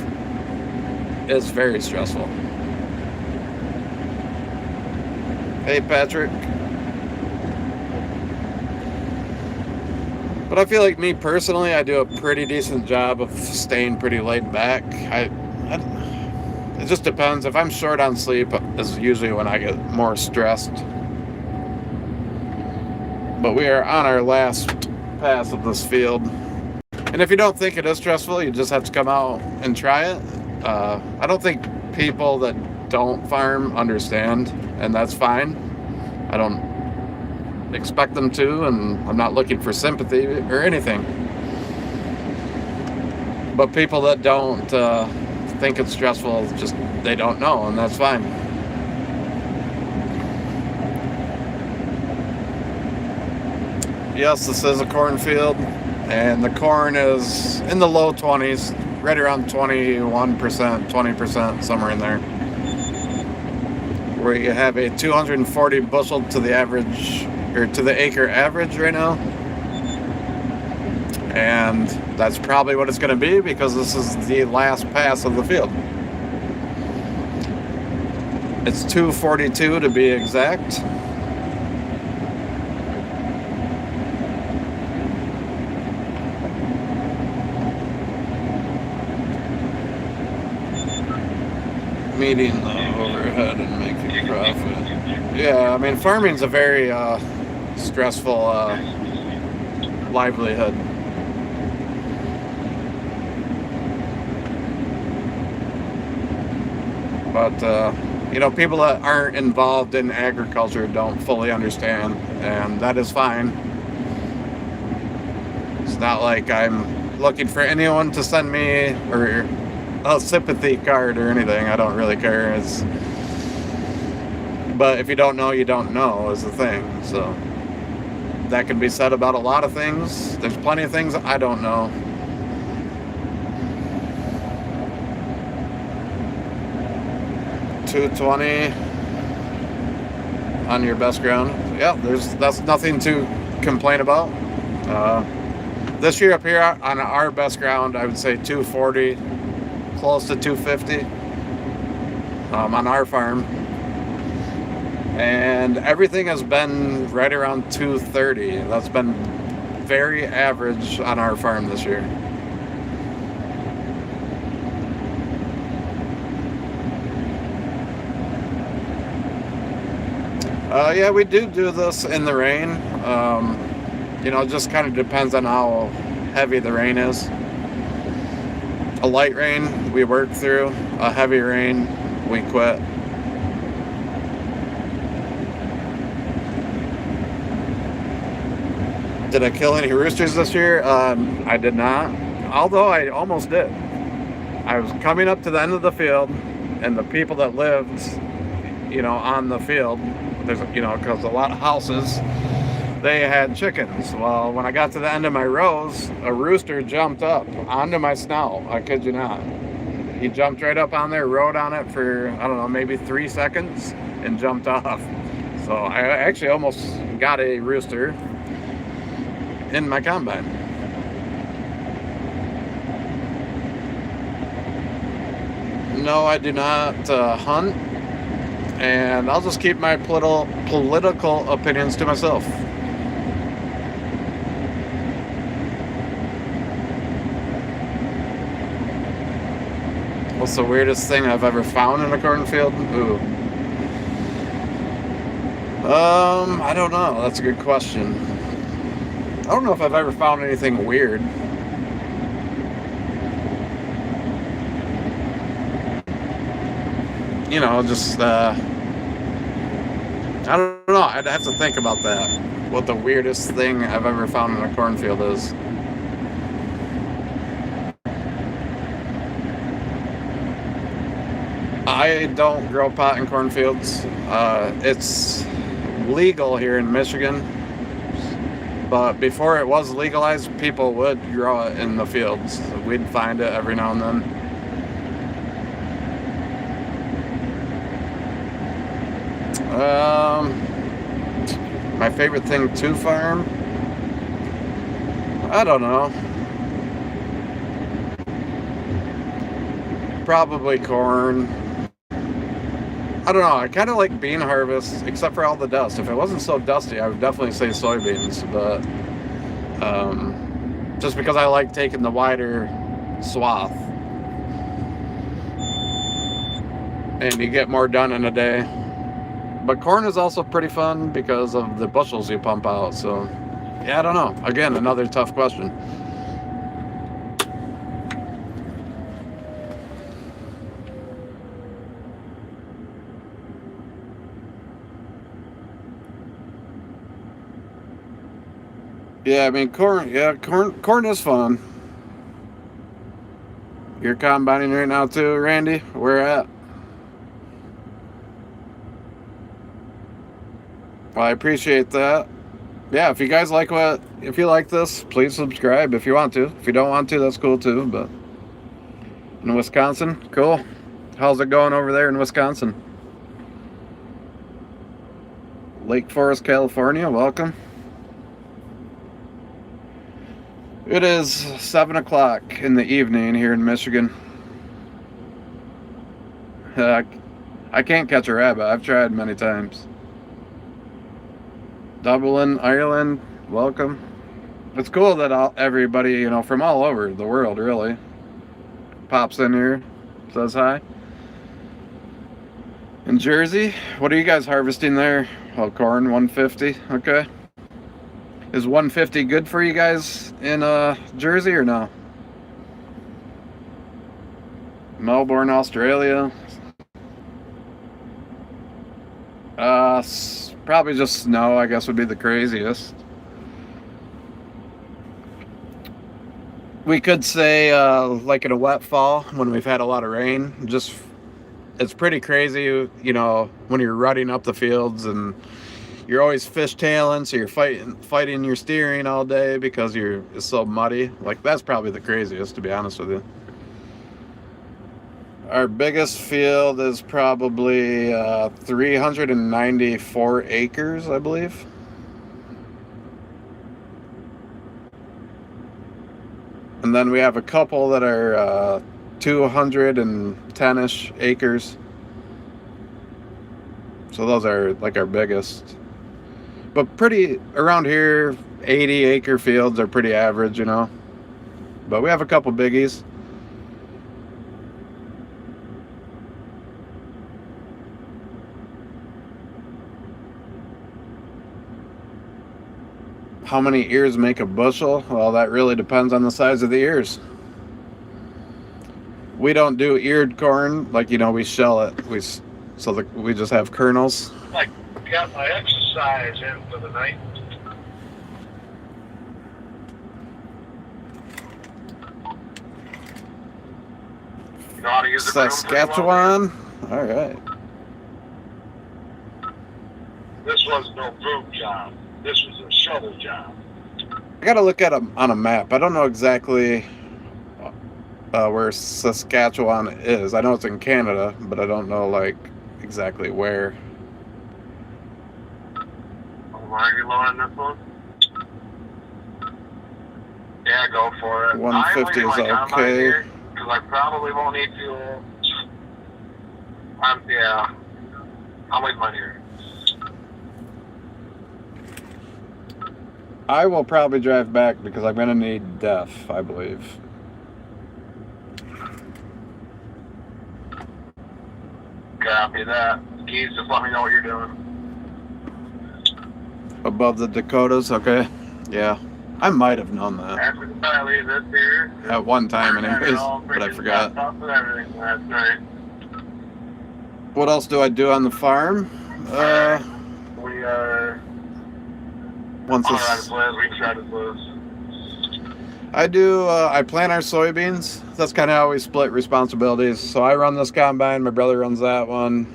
is very stressful. Hey, Patrick. But I feel like me personally, I do a pretty decent job of staying pretty laid back. It just depends. If I'm short on sleep, is usually when I get more stressed. But we are on our last pass of this field. And if you don't think it is stressful, you just have to come out and try it. I don't think people that don't farm understand, and that's fine. I don't expect them to, and I'm not looking for sympathy or anything. But people that don't think it's stressful, just they don't know, and that's fine. Yes, this is a cornfield, and the corn is in the low 20s, right around 21%, 20%, somewhere in there. Where you have a 240 bushel to the average, or to the acre average right now. And that's probably what it's going to be, because this is the last pass of the field. It's 242 to be exact. Meeting the overhead and making profit. Yeah, I mean, farming's a very stressful livelihood. But, you know, people that aren't involved in agriculture don't fully understand, and that is fine. It's not like I'm looking for anyone to send me or a sympathy card or anything. I don't really care. But if you don't know, you don't know is the thing. So that can be said about a lot of things. There's plenty of things I don't know. $220 on your best ground. Yeah, that's nothing to complain about. This year up here on our best ground, I would say 240, close to 250 on our farm. And everything has been right around 230. That's been very average on our farm this year. Yeah, we do this in the rain. You know, it just kind of depends on how heavy the rain is. A light rain, we work through. A heavy rain, we quit. Did I kill any roosters this year? I did not. Although I almost did. I was coming up to the end of the field, and the people that lived, you know, on the field, there's, you know, because a lot of houses, they had chickens. Well, when I got to the end of my rows, a rooster jumped up onto my snout. I kid you not. He jumped right up on there, rode on it for, I don't know, maybe 3 seconds, and jumped off. So I actually almost got a rooster in my combine. No, I do not hunt. And I'll just keep my political opinions to myself. What's the weirdest thing I've ever found in a cornfield? Ooh. I don't know. That's a good question. I don't know if I've ever found anything weird. You know, just, I don't know. I'd have to think about that. What the weirdest thing I've ever found in a cornfield is. I don't grow pot in cornfields. It's legal here in Michigan. But before it was legalized, people would grow it in the fields. We'd find it every now and then. My favorite thing to farm? I don't know. Probably corn. I don't know. I kind of like bean harvest, except for all the dust. If it wasn't so dusty, I would definitely say soybeans. But just because I like taking the wider swath, and you get more done in a day. But corn is also pretty fun because of the bushels you pump out. So, yeah, I don't know. Again, another tough question. Yeah, I mean, corn is fun. You're combining right now too, Randy? Where at? Well, I appreciate that. Yeah, if you guys like if you like this, please subscribe if you want to. If you don't want to, that's cool too. But in Wisconsin, cool. How's it going over there in Wisconsin? Lake Forest, California, welcome. It is 7 o'clock in the evening here in Michigan. I can't catch a rabbit. I've tried many times. Dublin, Ireland, welcome. It's cool that everybody, from all over the world, really, pops in here, says hi. In Jersey, what are you guys harvesting there? Oh, corn, 150, okay. Is 150 good for you guys in Jersey or no? Melbourne, Australia. Probably just snow, I guess, would be the craziest. We could say, like in a wet fall, when we've had a lot of rain, it's pretty crazy, when you're rutting up the fields and you're always fishtailing, so you're fighting your steering all day because it's so muddy. Like, that's probably the craziest, to be honest with you. Our biggest field is probably 394 acres, I believe. And then we have a couple that are 210-ish acres. So those are like our biggest. But around here, 80-acre fields are pretty average, But we have a couple biggies. How many ears make a bushel? Well, that really depends on the size of the ears. We don't do eared corn, like, we shell it. We just have kernels. Like, got my exercise in for the night. You know how to use the broom pretty well? Saskatchewan? All right. This was no broom job. This was a shovel job. I gotta look at on a map. I don't know exactly where Saskatchewan is. I know it's in Canada, but I don't know exactly where. Are you low on this one? Yeah, go for it. 150 is okay. Because I probably won't need fuel. I'll leave mine here. I will probably drive back because I'm going to need DEF, I believe. Copy that. Keys, just let me know what you're doing. Above the Dakotas, okay. Yeah. I might have known that. After I leave this here. At one time anyways, but I forgot. Everything last night. What else do I do on the farm? We are... Once we can try to close. I plant our soybeans. That's kind of how we split responsibilities. So I run this combine, my brother runs that one.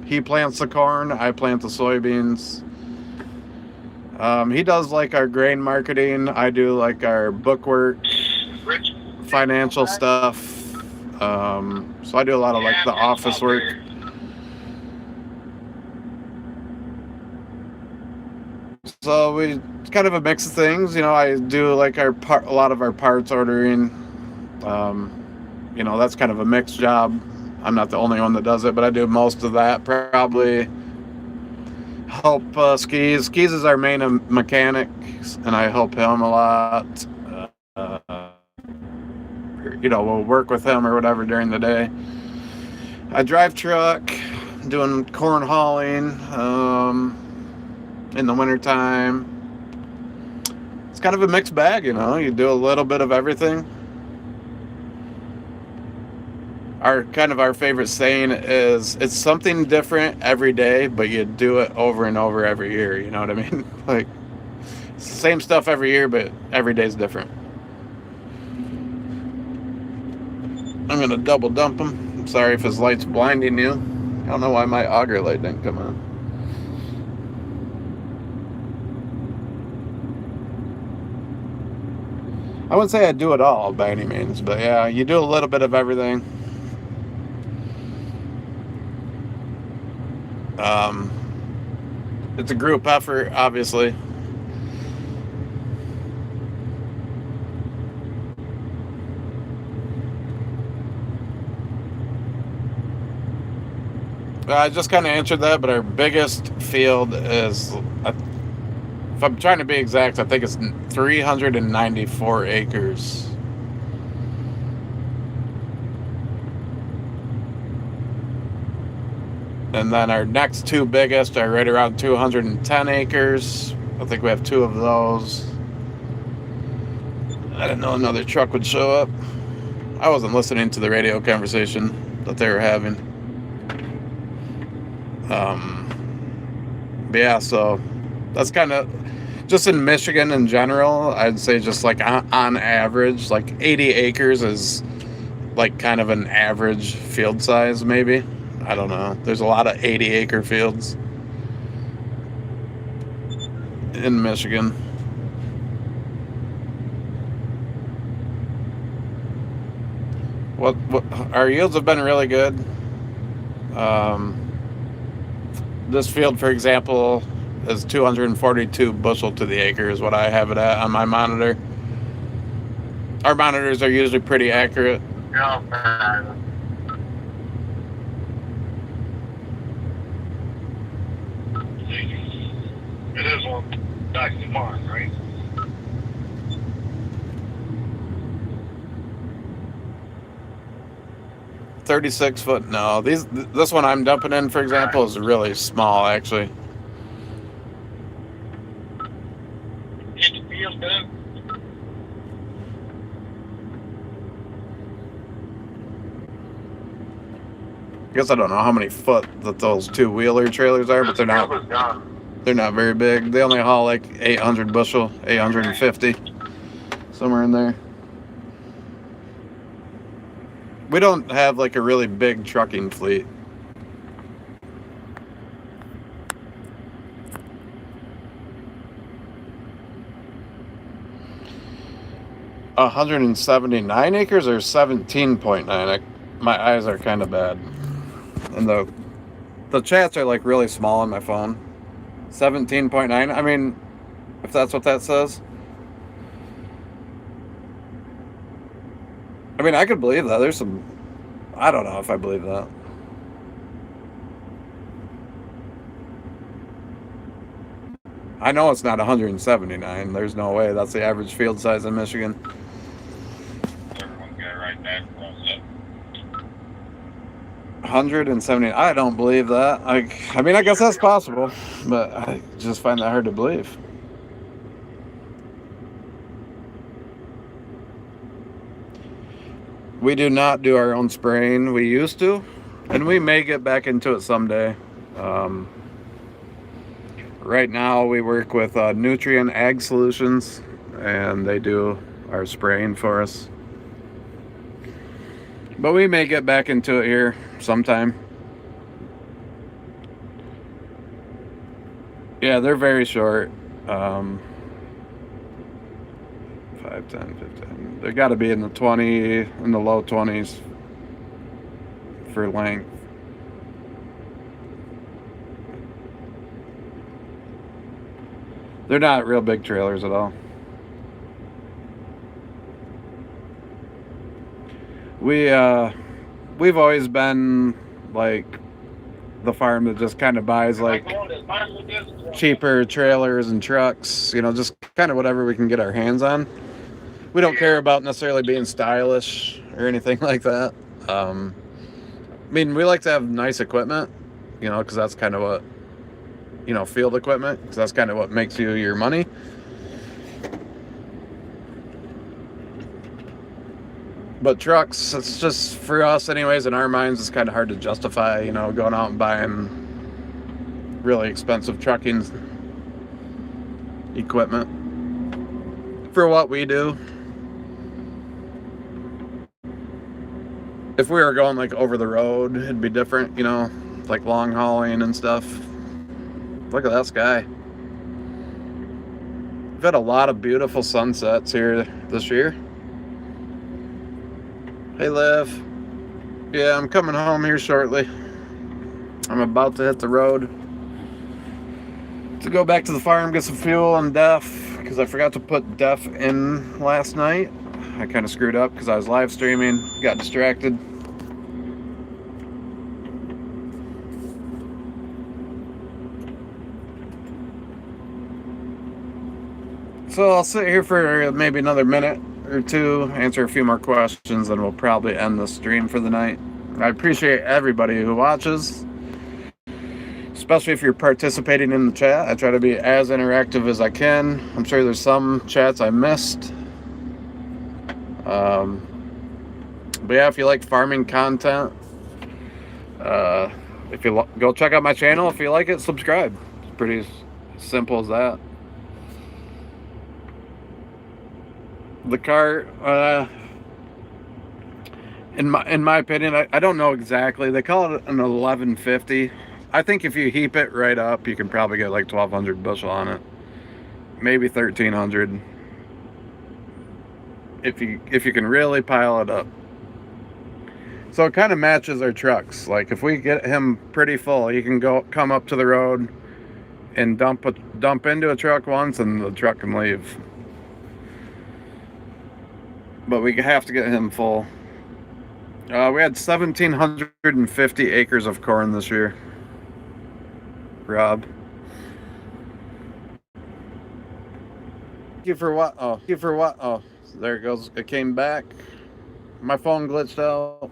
He plants the corn, I plant the soybeans. He does our grain marketing, I do our bookwork, financial stuff. So I do a lot of the office work. So it's kind of a mix of things, I do a lot of our parts ordering. That's kind of a mixed job. I'm not the only one that does it, but I do most of that. Probably help Skis. Skis is our main mechanic, and I help him a lot. We'll work with him or whatever during the day. I drive truck, doing corn hauling in the wintertime. It's kind of a mixed bag, you do a little bit of everything. Our favorite saying is, it's something different every day, but you do it over and over every year, you know what I mean? It's the same stuff every year, but every day's different. I'm gonna double dump him. I'm sorry if his light's blinding you. I don't know why my auger light didn't come on. I wouldn't say I do it all by any means, but yeah, you do a little bit of everything. It's a group effort, obviously. I just kind of answered that, but our biggest field is, if I'm trying to be exact, I think it's 394 acres. And then our next two biggest are right around 210 acres. I think we have two of those. I didn't know another truck would show up. I wasn't listening to the radio conversation that they were having. But yeah, so that's kind of just in Michigan in general. I'd say just like on average, like 80 acres is like kind of an average field size, maybe. I don't know. There's a lot of 80-acre fields in Michigan. What our yields have been really good. This field, for example, is 242 bushel to the acre is what I have it at on my monitor. Our monitors are usually pretty accurate. Yeah. It is on back to Mars, right? $36 foot. No, this one I'm dumping in, for example, is really small, actually. It feels good. I guess I don't know how many foot that those two-wheeler trailers are, but they're not very big. They only haul like 800 bushel, 850, somewhere in there. We don't have like a really big trucking fleet. A 179 acres or 17.9? My eyes are kind of bad. And the chats are like really small on my phone. 17.9. I mean, if that's what that says. I mean, I could believe that. There's some... I don't know if I believe that. I know it's not 179. There's no way. That's the average field size in Michigan. Everyone's got it right back across it. 170. I don't believe that. I mean, I guess that's possible, but I just find that hard to believe. We do not do our own spraying. We used to, and we may get back into it someday. Right now, we work with Nutrient Ag Solutions, and they do our spraying for us. But we may get back into it here sometime. Yeah, they're very short. 5, 10, 15. They got to be in the low 20s for length. They're not real big trailers at all. We've always been like the farm that just kind of buys like cheaper trailers and trucks, just kind of whatever we can get our hands on. We don't care about necessarily being stylish or anything like that. I mean, we like to have nice equipment, because that's kind of what, field equipment, because that's kind of what makes you your money. But trucks, it's just, for us anyways, in our minds, it's kind of hard to justify, going out and buying really expensive trucking equipment for what we do. If we were going like over the road, it'd be different, you know, like long hauling and stuff. Look at that sky. We've had a lot of beautiful sunsets here this year. Hey, Liv. Yeah, I'm coming home here shortly. I'm about to hit the road to go back to the farm, get some fuel and DEF, because I forgot to put DEF in last night. I kind of screwed up because I was live streaming, got distracted. So I'll sit here for maybe another minute or two, answer a few more questions, and we'll probably end the stream for the night. I appreciate everybody who watches, especially if you're participating in the chat. I try to be as interactive as I can. I'm sure there's some chats I missed. But yeah, if you like farming content, if you go check out my channel, if you like it, subscribe. It's pretty simple as that. The car, in my opinion, I don't know exactly. They call it an 1150. I think if you heap it right up, you can probably get like 1,200 bushel on it, maybe 1,300. If you can really pile it up. So it kind of matches our trucks. Like if we get him pretty full, you can come up to the road and dump into a truck once, and the truck can leave. But we have to get him full. We had 1,750 acres of corn this year. Rob. Thank you for what? Oh, thank you for what? Oh, there it goes. It came back. My phone glitched out.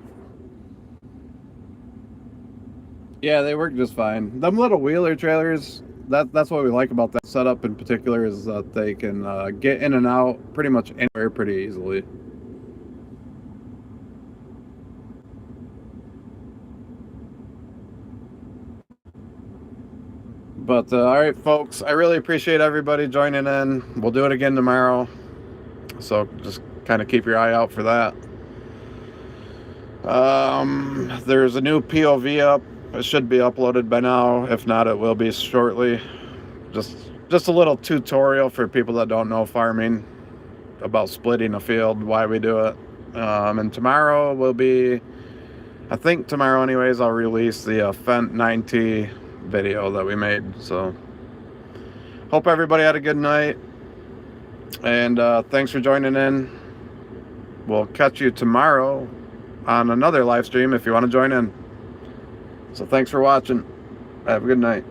Yeah, they work just fine. Them little wheeler trailers, that's what we like about that setup in particular, is that they can get in and out pretty much anywhere pretty easily. But all right, folks, I really appreciate everybody joining in. We'll do it again tomorrow, so just kind of keep your eye out for that. There's a new POV up. It should be uploaded by now. If not, it will be shortly. Just a little tutorial for people that don't know farming, about splitting a field, why we do it. And tomorrow will be, I think tomorrow anyways, I'll release the Fendt 9T video that we made. So hope everybody had a good night, and thanks for joining in. We'll catch you tomorrow on another live stream if you want to join in. So thanks for watching. Have a good night.